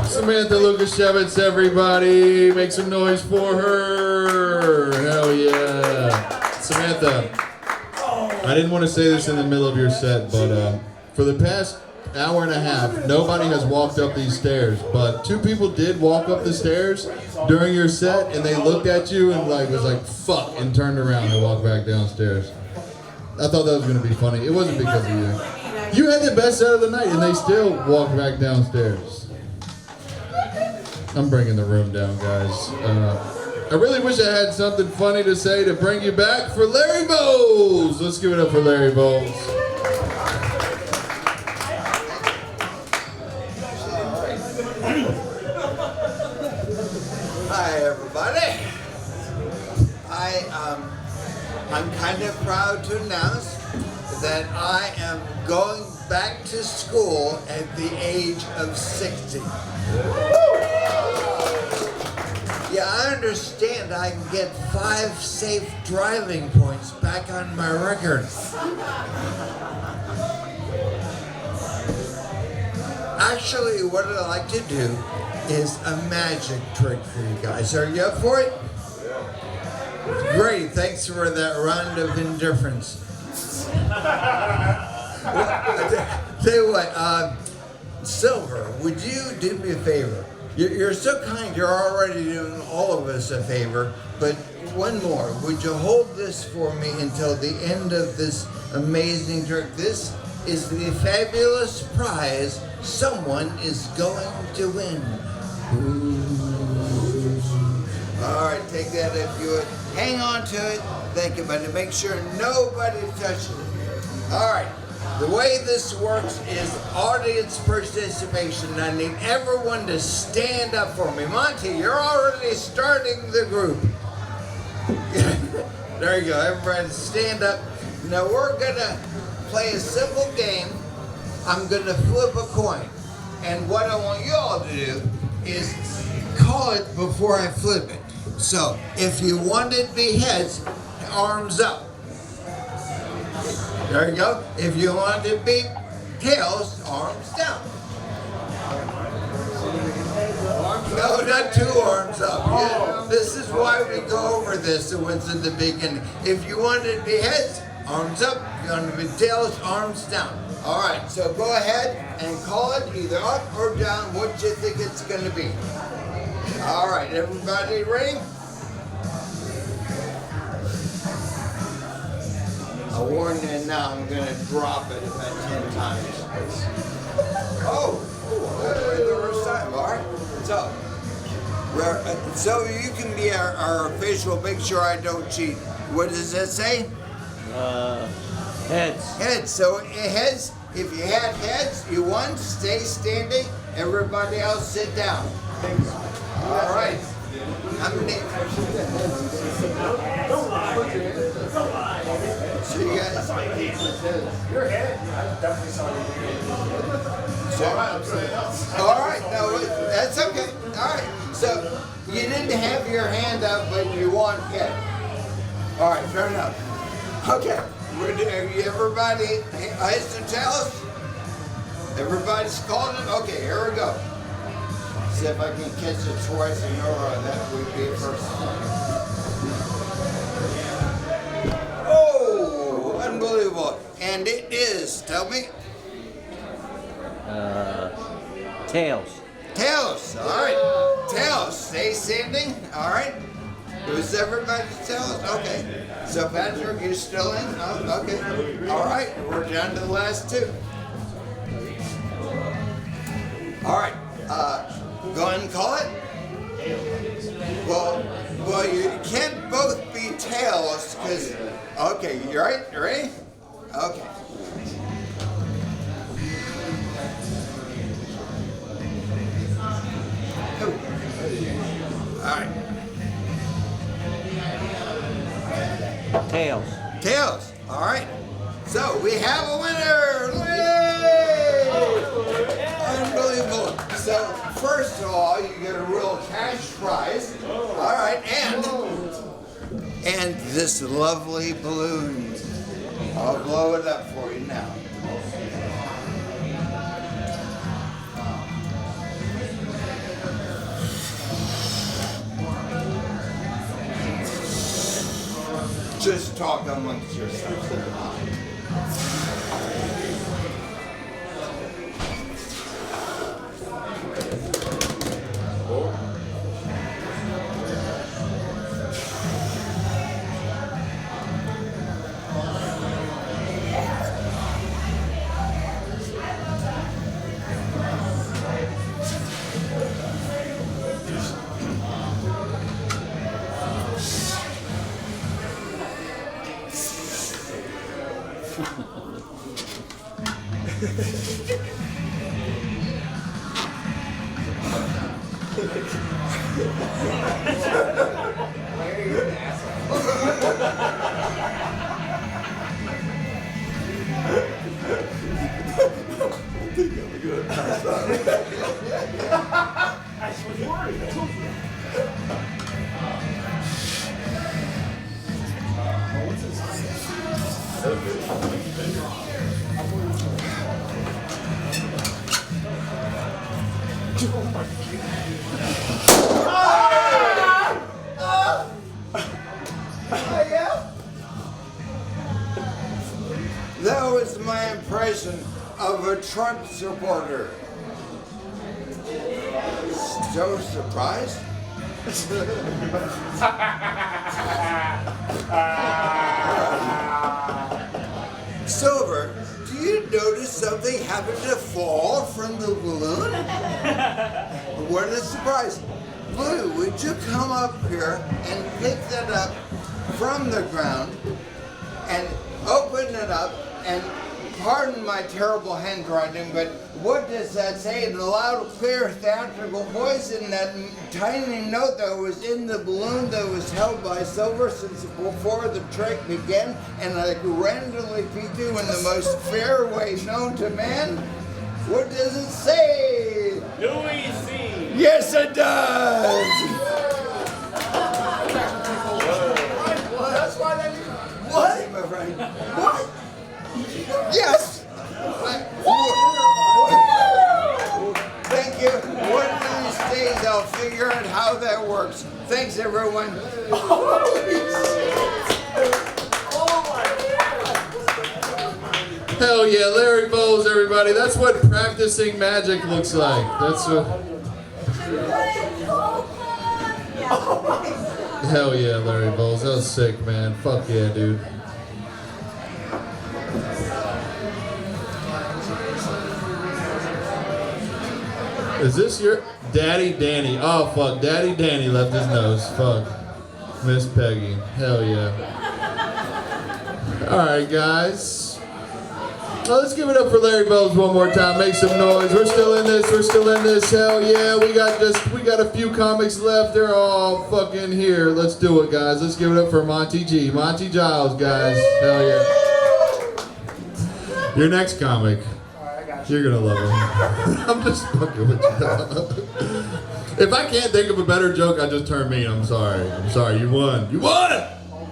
Samantha Lukasiewicz, everybody. Make some noise for her. Hell yeah. Samantha, I didn't want to say this in the middle of your set, but for the past hour and a half, nobody has walked up these stairs, but 2 people did walk up the stairs during your set, and they looked at you and was like, fuck, and turned around and walked back downstairs. I thought that was going to be funny. It wasn't because of you. You had the best set of the night, and they still walked back downstairs. I'm bringing the room down, guys. I really wish I had something funny to say to bring you back for Larry Volz. Let's give it up for Larry Volz. Hi, everybody. I'm kind of proud to announce that I am going back to school at the age of 60. Yeah, I understand I can get 5 safe driving points back on my record. Actually, what I'd like to do is a magic trick for you guys. Are you up for it? Great, thanks for that round of indifference. Tell you what, Silver, would you do me a favor? You're so kind, you're already doing all of us a favor, but one more. Would you hold this for me until the end of this amazing trick? This is the fabulous prize someone is going to win. All right, take that if you would. Hang on to it. Think about it. Make sure nobody touches it. All right. The way this works is audience participation. I need everyone to stand up for me. Monty, you're already starting the group. There you go. Everybody stand up. Now we're going to play a simple game. I'm going to flip a coin. And what I want you all to do is call it before I flip it. So if you want it to be heads, arms up. There you go. If you want it to be tails, arms down. No, not 2 arms up. Yeah, this is why we go over this once in the beginning. If you want it to be heads, arms up. If you want it to be tails, arms down. All right, so go ahead and call it either up or down what you think it's going to be. All right, everybody ready? I warn you now, I'm going to drop it about 10 times. Oh, the first time, all right? So you can be our official, make sure I don't cheat. What does that say? Heads. Heads. So heads, if you had heads, you won, stay standing. Everybody else sit down. All right. How many? Don't lie. Don't lie. So you guys. Your head? I definitely saw your head. All right. No, that's okay. All right. So you didn't have your hand up, but you won head. All right. Fair enough. Okay. Everybody, heads and tails? Everybody's calling it? Okay, here we go. See if I can catch it twice in a row. That would be a first. Oh, unbelievable. And it is, tell me. Tails. Tails, all right. Tails, stay standing, all right. It was everybody's tails? Okay. So Patrick, you're still in? Oh, okay. All right, we're down to the last 2. All right. Go ahead and call it. Well, you can't both be tails, because, okay, you right? You ready? Okay. All right. Tails. Tails. All right. So we have a winner. Yay! Unbelievable. So first of all, you get a real cash prize. All right, and this lovely balloon. I'll blow it up for you now. Just talk amongst yourselves. That was my impression of a Trump supporter. So surprised? Silver, do you notice something happened to fall from the balloon? What a surprise. Blue, would you come up here and pick that up from the ground and open it up, and pardon my terrible handwriting, but what does that say in a loud, clear, theatrical voice in that tiny note that was in the balloon that was held by Silver since before the trick began, and I randomly peeked you in the most fair way known to man? What does it say? Louie C. Yes, it does! That's why they What? My friend. What? Yes! Thank you. One of these days I'll figure out how that works. Thanks, everyone. Hell yeah, Larry Volz, everybody. That's what practicing magic looks like. That's what. Hell yeah, Larry Volz. That was sick, man. Fuck yeah, dude. Is this your Daddy Danny? Oh fuck, Daddy Danny left his nose. Fuck. Miss Peggy. Hell yeah. Alright guys. Well, let's give it up for Larry Volz one more time. Make some noise. We're still in this. We're still in this. Hell yeah. We got a few comics left. They're all fucking here. Let's do it, guys. Let's give it up for Monty G. Monty Giles, guys. Hell yeah. Your next comic. You're gonna love him. I'm just fucking with you. If I can't think of a better joke, I just turn mean. I'm sorry. I'm sorry. You won. You won!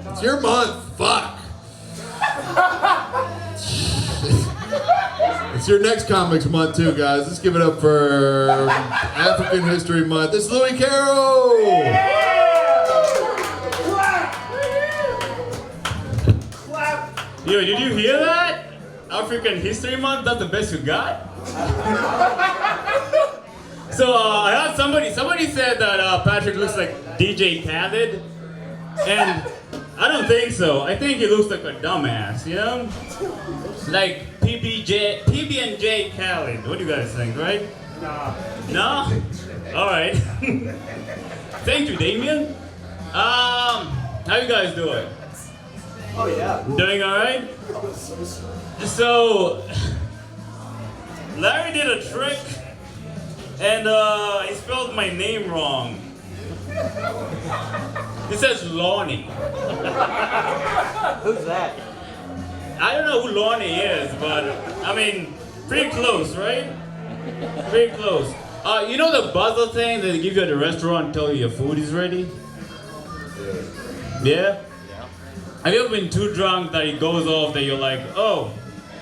It's your month. Fuck. It's your next comics month too, guys. Let's give it up for African History Month. It's Louie Carroll! Yo, did you hear that? African History Month, that's the best you got? So I heard somebody said that Patrick looks like DJ Khaled, and I don't think so. I think he looks like a dumbass, you know? Like PB&J Khaled. What do you guys think, right? No? Alright. Thank you, Damion. How you guys doing? Oh yeah. Doing alright? So, Larry did a trick, and he spelled my name wrong. It says Lonnie. Who's that? I don't know who Lonnie is, but I mean, pretty close, right? Pretty close. You know the buzzer thing that they give you at the restaurant and tell you your food is ready? Yeah? Have you ever been too drunk that it goes off that you're like, oh,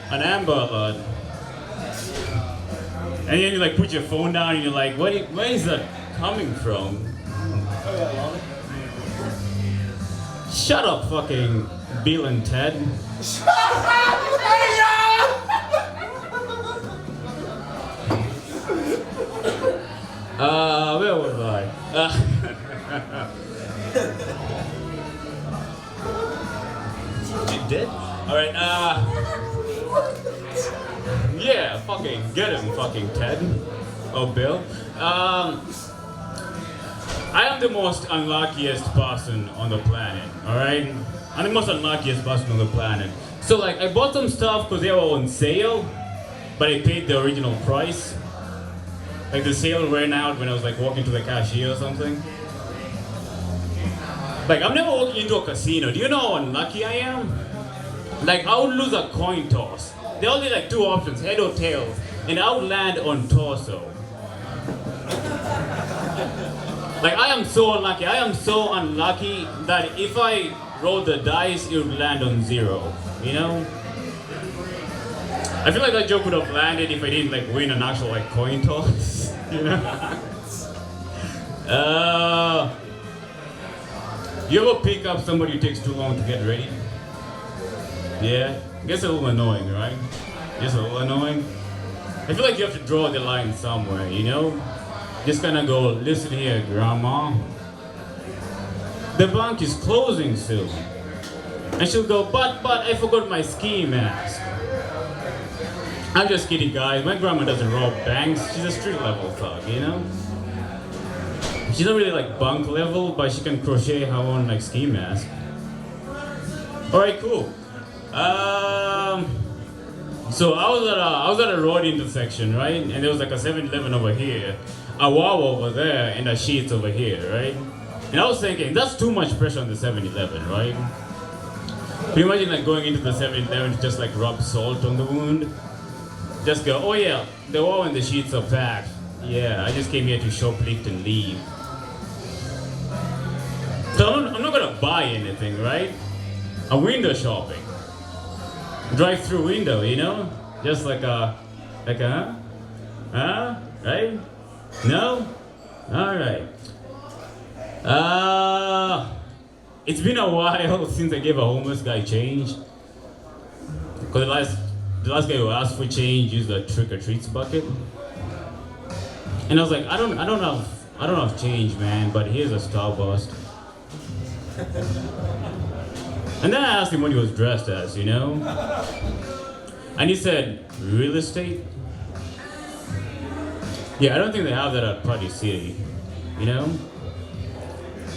an Amber Alert? And then you like put your phone down and you're like, where is that coming from? Shut up, fucking Bill and Ted. Where was I? You did? Alright, yeah, fucking get him, fucking Ted. Or Bill. I am the most unluckiest person on the planet, alright? I'm the most unluckiest person on the planet. So like, I bought some stuff because they were on sale, but I paid the original price. Like the sale ran out when I was like walking to the cashier or something. Like, I'm never walking into a casino. Do you know how unlucky I am? Like, I would lose a coin toss. There are only like two options, head or tails, and I would land on torso. Like, I am so unlucky. I am so unlucky that if I rolled the dice, it would land on 0, you know? I feel like that joke would have landed if I didn't like win an actual like coin toss, you know? You ever pick up somebody who takes too long to get ready? Yeah? Gets a little annoying, right? Gets a little annoying. I feel like you have to draw the line somewhere, you know? Just kind of go, listen here, Grandma. The bank is closing soon. And she'll go, but I forgot my ski mask. I'm just kidding, guys. My grandma doesn't rob banks. She's a street level thug, you know? She's not really like bunk level, but she can crochet her own like ski mask. Alright, cool. So I was at a road intersection, right? And there was like a 7-Eleven over here, a Wawa over there, and a Sheetz over here, right? And I was thinking, that's too much pressure on the 7-Eleven, right? Can you imagine like going into the 7-Eleven to just like rub salt on the wound? Just go, oh yeah, the Wawa and the Sheetz are packed. Yeah, I just came here to shoplift and leave. So I'm not gonna buy anything, right? I'm window shopping. Drive-through window, you know? Just like a, right? No? Alright. It's been a while since I gave a homeless guy change. Cause the last guy who asked for change used a trick-or-treats bucket. And I was like, I don't have change, man, but here's a Starburst. And then I asked him what he was dressed as, you know? And he said, real estate? Yeah, I don't think they have that at Party City, you know?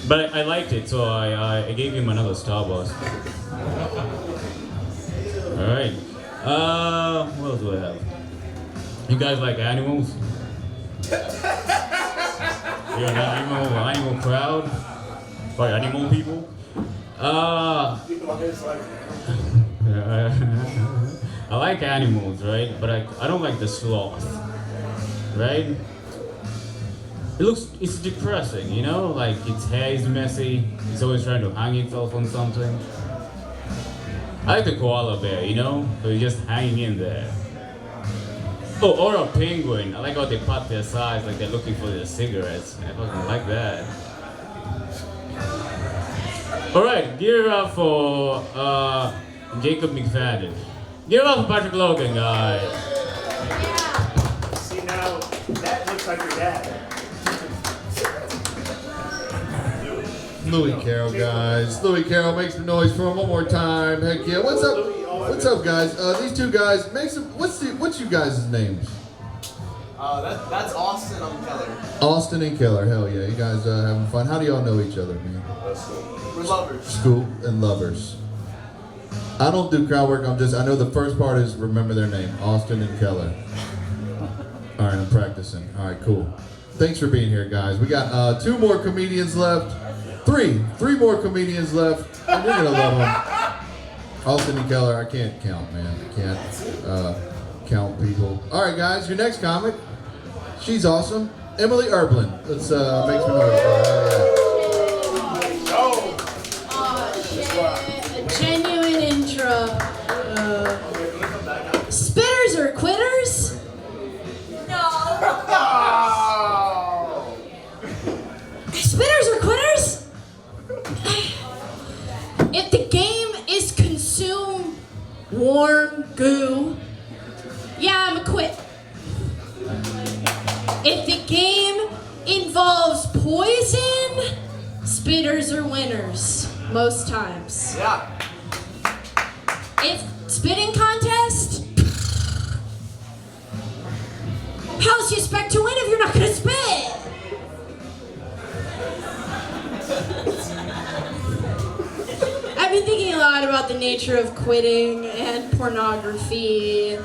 But I liked it, so I gave him another Starburst. Alright. What else do I have? You guys like animals? You're an animal crowd? By animal people? I like animals, right? But I don't like the sloth, right? It's depressing, you know? Like its hair is messy, it's always trying to hang itself on something. I like the koala bear, you know? So it's just hanging in there. Oh, or a penguin. I like how they pat their sides like they're looking for their cigarettes. I fucking like that. Alright, give it up for Jacob McFadden. Give it up for Patrick Logan, guys. Yeah. See now, that looks like your dad. Louie Carroll, guys. Louie Carroll, make some noise for him one more time. Heck yeah. What's up? What's up, guys? These two guys, make some. What's you guys' names? That's Austin. I'm Keller. Austin and Keller, hell yeah. You guys having fun? How do y'all know each other, man? We're lovers. School and lovers. I don't do crowd work, I know the first part is remember their name, Austin and Keller. All right, I'm practicing. All right, cool. Thanks for being here, guys. We got 2 more comedians left. 3 more comedians left, and you're gonna love them. Austin and Keller, I can't count, man. I can't count people. All right, guys, your next comic. She's awesome. Emilie Erbland. Let's make some noise. A genuine intro. Spitters or quitters? No. Spitters or quitters? If the game is consume warm goo, yeah, I'm a quit. If the game involves poison, spitters are winners, most times. Yeah. If spitting contest, how else do you expect to win if you're not gonna spit? I've been thinking a lot about the nature of quitting and pornography.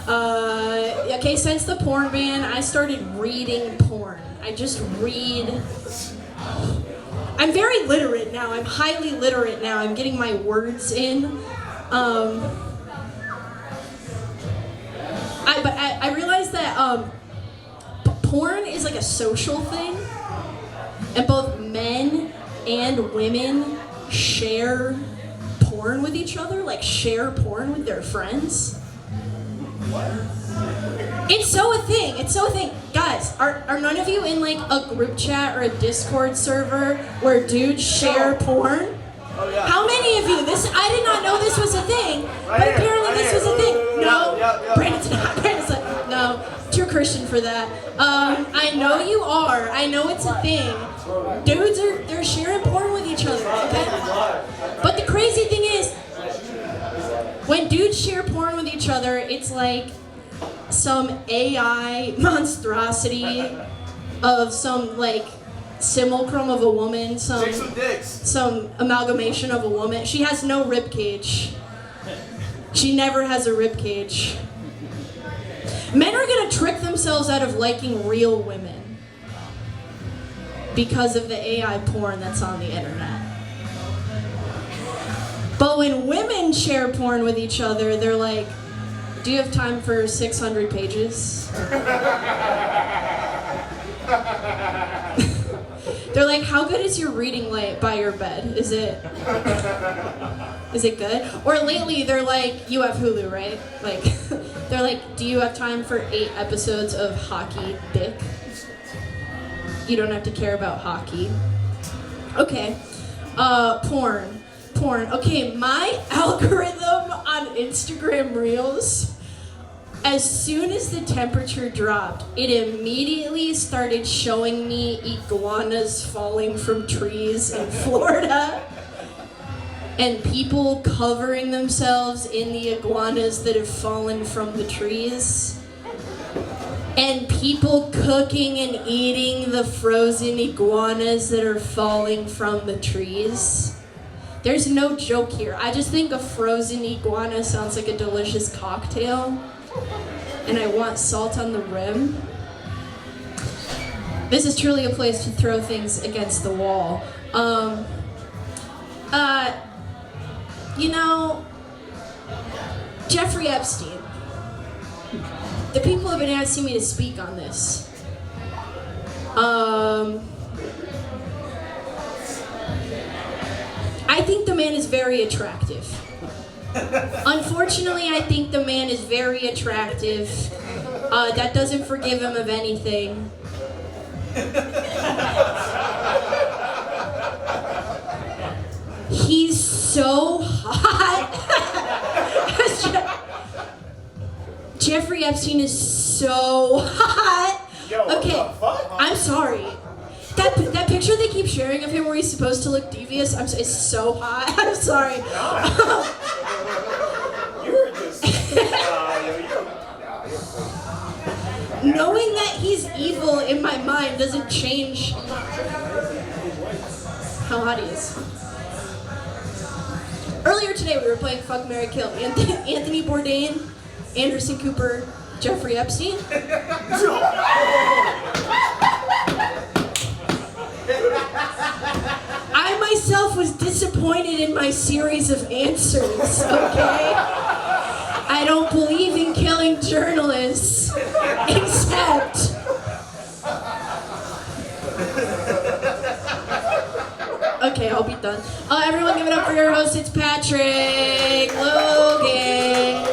Okay, since the porn ban, I started reading porn. I just read. I'm very literate now. I'm highly literate now. I'm getting my words in. I realized that porn is like a social thing, and both men and women share porn with each other, like share porn with their friends. It's so a thing. It's so a thing. Guys, are none of you in like a group chat or a Discord server where dudes share porn? Oh, yeah. How many of you? I did not know this was a thing, but apparently this was a thing. No, Brandon's not. Brandon's like, no, too Christian for that. I know you are. I know it's a thing. Dudes they're sharing porn with each other. Okay? But the crazy thing is, when dudes share porn with each other, it's like some AI monstrosity of some like simulacrum of a woman, some amalgamation of a woman. She has no rib cage. She never has a rib cage. Men are gonna trick themselves out of liking real women because of the AI porn that's on the internet. But when women share porn with each other, they're like, do you have time for 600 pages? They're like, how good is your reading light by your bed? Is it good? Or lately, they're like, you have Hulu, right? Like, they're like, do you have time for 8 episodes of Hockey Dick? You don't have to care about hockey. Okay. Porn. Okay, my algorithm on Instagram Reels, as soon as the temperature dropped, it immediately started showing me iguanas falling from trees in Florida and people covering themselves in the iguanas that have fallen from the trees. And people cooking and eating the frozen iguanas that are falling from the trees. There's no joke here. I just think a frozen iguana sounds like a delicious cocktail. And I want salt on the rim. This is truly a place to throw things against the wall. Jeffrey Epstein. The people have been asking me to speak on this. I think the man is very attractive. Unfortunately, I think the man is very attractive. That doesn't forgive him of anything. He's so hot. Jeffrey Epstein is so hot. Okay, I'm sorry. That picture they keep sharing of him where he's supposed to look devious, is so hot. I'm sorry. knowing that he's evil in my mind doesn't change how hot he is. Earlier today we were playing Fuck, Marry, Kill. Anthony Bourdain, Anderson Cooper, Jeffrey Epstein. I myself was disappointed in my series of answers, okay? I don't believe in killing journalists, except... Okay, I'll be done. Everyone give it up for your host, it's Patrick Logan.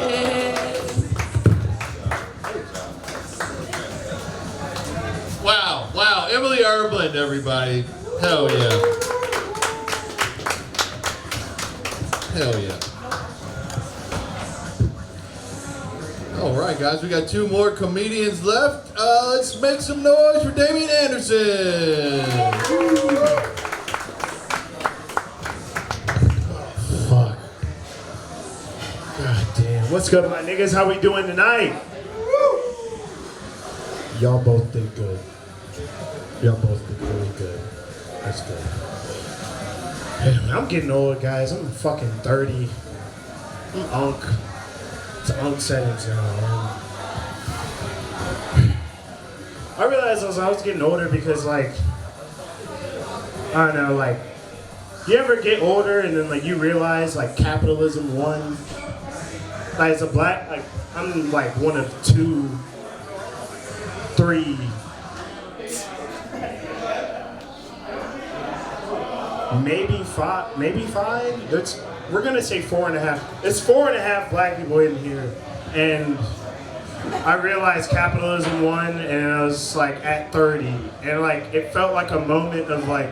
Wow, Emilie Erbland, everybody. Hell yeah. Hell yeah. All right, guys, we got 2 more comedians left. Let's make some noise for Damion Anderson. Fuck. God damn. What's good, my niggas? How we doing tonight? Y'all both did good. Y'all both did really good. That's good. Hey, man, I'm getting old, guys. I'm fucking 30. I'm unk. It's unk settings now, man. I realized as I was getting older because, like, I don't know, like, you ever get older and then, like, you realize, like, capitalism won? Like, as a black, like, I'm, like, one of 2, 3, maybe 5. We're gonna say 4.5. It's 4.5 black people in here, and I realized capitalism won, and I was like at 30, and like it felt like a moment of like,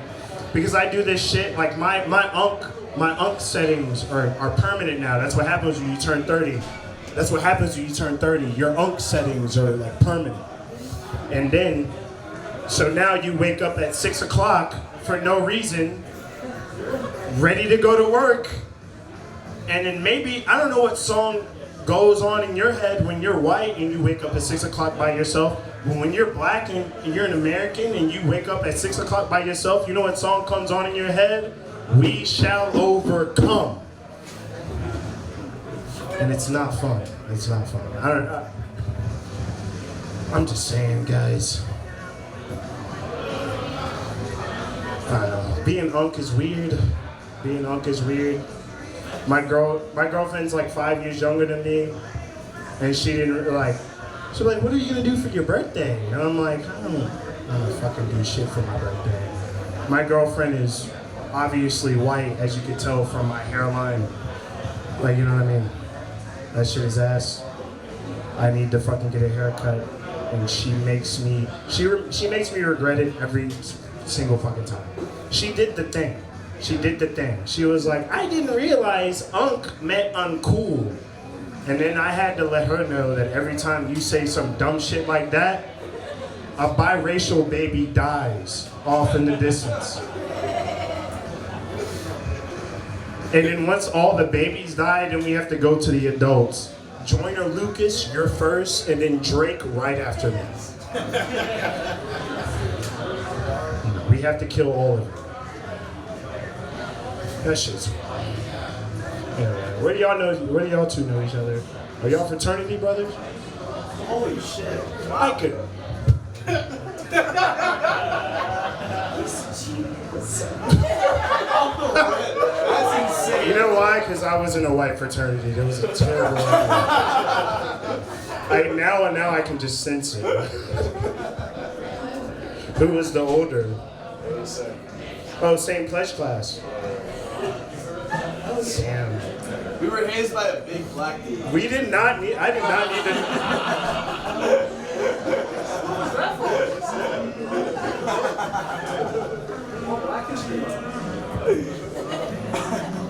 because I do this shit, like my unk settings are permanent now. That's what happens when you turn 30. That's what happens when you turn 30. Your unk settings are like permanent. And then, so now you wake up at 6 o'clock for no reason, ready to go to work, and then maybe, I don't know what song goes on in your head when you're white and you wake up at 6 o'clock by yourself, but when you're black and you're an American and you wake up at 6 o'clock by yourself, you know what song comes on in your head? We Shall Overcome. And it's not fun. It's not fun. I'm just saying, guys. I don't know. Being unk is weird. My girlfriend's like 5 years younger than me, and she didn't like. She's like, "What are you gonna do for your birthday?" And I'm like, I don't fucking do shit for my birthday. My girlfriend is obviously white, as you can tell from my hairline. Like, you know what I mean? That shit is ass. I need to fucking get a haircut, and she makes me regret it every single fucking time. She did the thing. She was like, I didn't realize unk meant uncool. And then I had to let her know that every time you say some dumb shit like that, a biracial baby dies off in the distance. And then once all the babies die, then we have to go to the adults. Joyner Lucas, you're first, and then Drake right after that. We have to kill all of them. That shit's wild. Anyway, where do y'all two know each other? Are y'all fraternity brothers? Holy shit. I could. That's insane. You know why? Because I was in a white fraternity. That was a terrible idea. Now I can just sense it. Who was the older? Oh, same pledge class. Damn. We were hazed by a big black dude. I did not need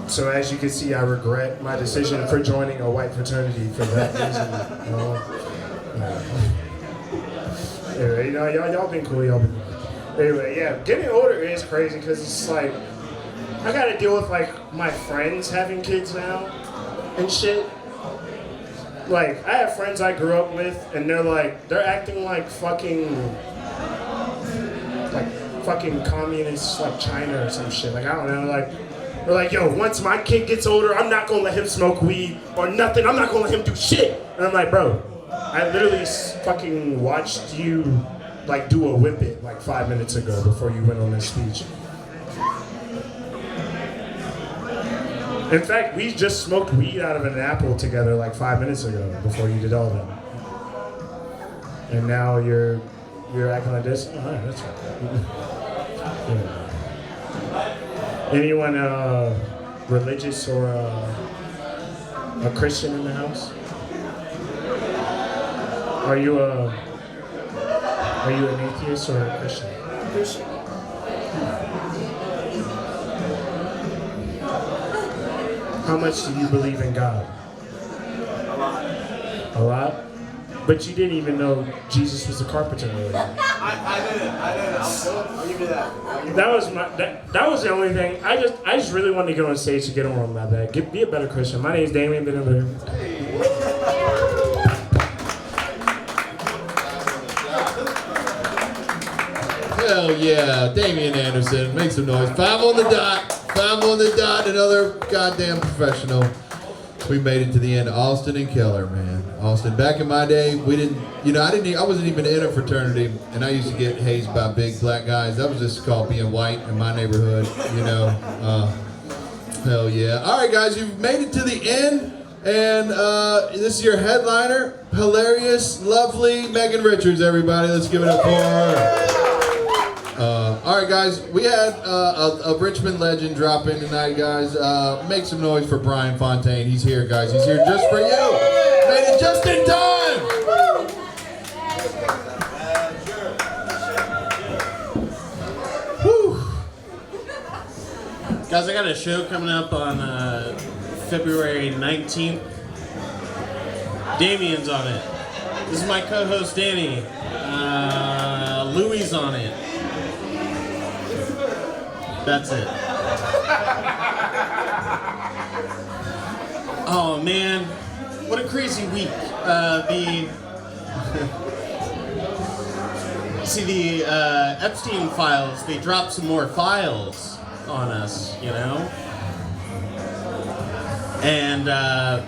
So as you can see, I regret my decision for joining a white fraternity for that reason. Anyway, y'all been cool, Anyway, yeah, getting older is crazy because it's like, I gotta deal with like my friends having kids now and shit. Like, I have friends I grew up with, and they're acting like fucking communists, like China or some shit. Like, I don't know, like, they're like, yo, once my kid gets older, I'm not gonna let him smoke weed or nothing. I'm not gonna let him do shit. And I'm like, bro, I literally fucking watched you, like, do a whippet, like, 5 minutes ago before you went on this speech. In fact, we just smoked weed out of an apple together like 5 minutes ago before you did all that. And now you're acting like this? Oh, that's right. Yeah. Anyone religious or a Christian in the house? Are you an atheist or a Christian? Christian. How much do you believe in God? A lot. A lot? But you didn't even know Jesus was a carpenter earlier. I didn't. I'll give you that. That was the only thing. I just really wanted to get on stage to get on my back. Be a better Christian. My name's Damion Anderson. Hell yeah, Damion Anderson, make some noise. 5 on the dot. 5 on the dot, another goddamn professional. We made it to the end. Austin and Keller, man. Austin, back in my day, we didn't, I wasn't even in a fraternity, and I used to get hazed by big black guys. That was just called being white in my neighborhood, hell yeah. All right, guys, you've made it to the end, and this is your headliner, hilarious, lovely Megan Richards, everybody. Let's give it up for her. All right, guys, we had a Richmond legend drop in tonight, guys. Make some noise for Bryan Fountain. He's here, guys. He's here just for you. Made it just in time. Whew. Guys, I got a show coming up on February 19th. Damion's on it. This is my co-host, Danny. Louie's on it. That's it. Oh man, what a crazy week. The Epstein files, they dropped some more files on us, And I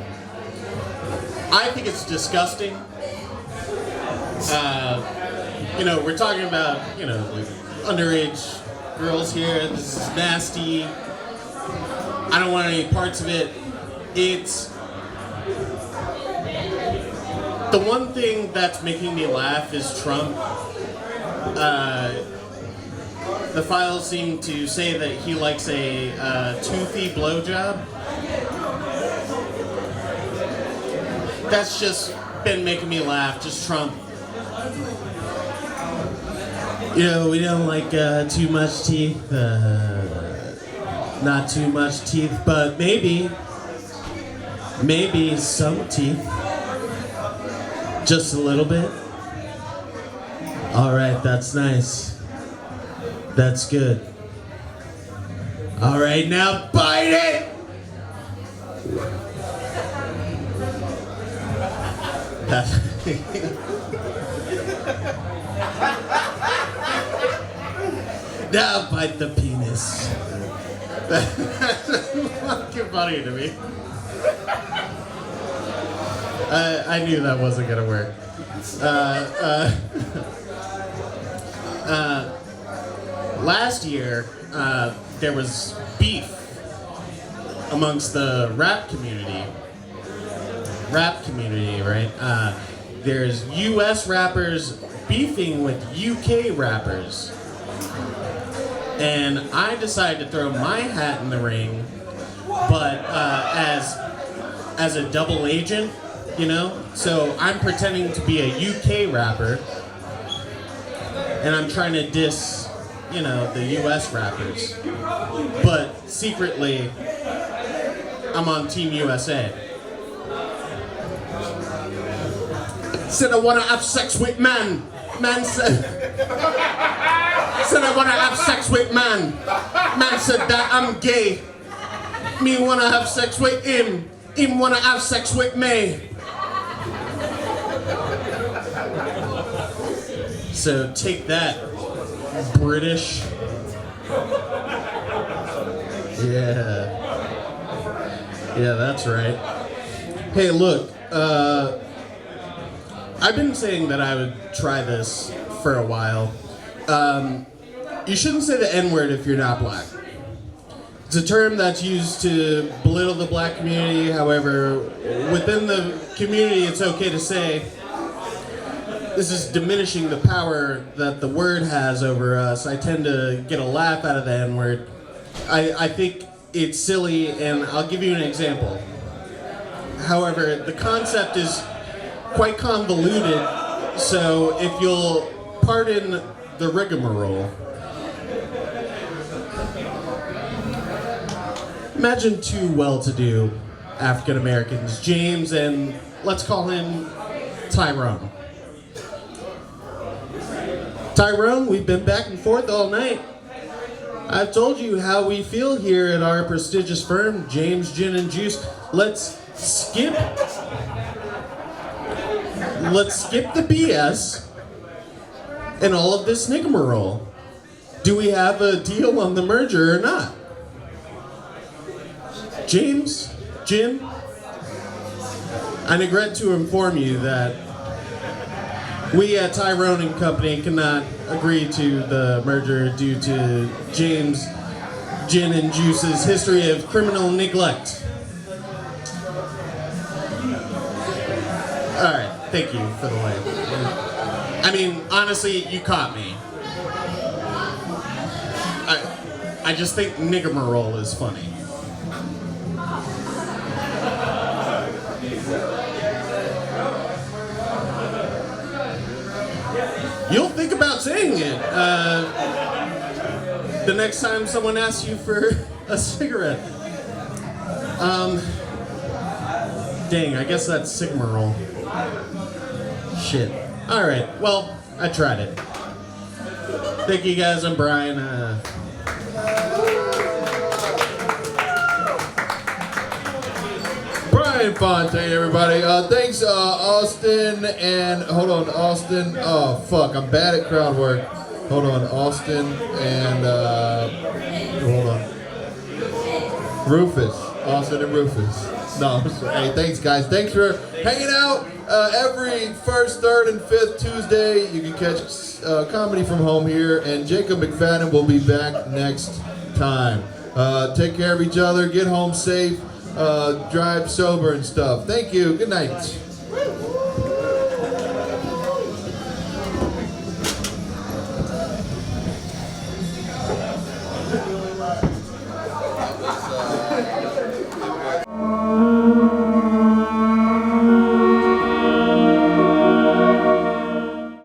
think it's disgusting. We're talking about, like underage girls here. This is nasty. I don't want any parts of it. It's the one thing that's making me laugh is Trump. The files seem to say that he likes a toothy blowjob. That's just been making me laugh. Just Trump. We don't like too much teeth, not too much teeth, but maybe some teeth, just a little bit. All right, that's nice. That's good. All right, now bite it! Now bite the penis. That's fucking funny to me. I knew that wasn't gonna work. Last year, there was beef amongst the rap community. Right? There's U.S. rappers beefing with UK rappers. And I decided to throw my hat in the ring, but as a double agent, So I'm pretending to be a UK rapper, and I'm trying to diss, the US rappers. But secretly, I'm on Team USA. Said I wanna have sex with man. Man said I wanna have sex with man. Man said that I'm gay. Me wanna have sex with him. Him wanna have sex with me. So take that, British. Yeah. Yeah, that's right. Hey, look, I've been saying that I would try this for a while. You shouldn't say the N-word if you're not black. It's a term that's used to belittle the black community. However, within the community, it's okay to say. This is diminishing the power that the word has over us. I tend to get a laugh out of the N-word. I think it's silly, and I'll give you an example. However, the concept is quite convoluted, so if you'll pardon the rigmarole. Imagine two well-to-do African Americans, James and let's call him Tyrone. Tyrone, we've been back and forth all night. I've told you how we feel here at our prestigious firm, James Gin and Juice. Let's skip the BS and all of this rigmarole. Do we have a deal on the merger or not? James, Jim, I regret to inform you that we at Tyrone and Company cannot agree to the merger due to James Gin and Juice's history of criminal neglect. All right, thank you for the light. I mean, honestly, you caught me. I just think niggermarole is funny. You'll think about saying it the next time someone asks you for a cigarette. Dang, I guess that's Sigmarole. Shit. Alright, well, I tried it. Thank you guys, I'm Bryan. Bryan Fountain, everybody. Thanks, Austin, and hold on, Austin. Oh fuck, I'm bad at crowd work. Hold on, Austin and hold on, Rufus. Austin and Rufus. No, hey, thanks guys. Thanks for hanging out. Every first, third, and fifth Tuesday, you can catch comedy from home here, and Jacob McFadden will be back next time. Take care of each other. Get home safe. Drive sober and stuff. Thank you. Good night.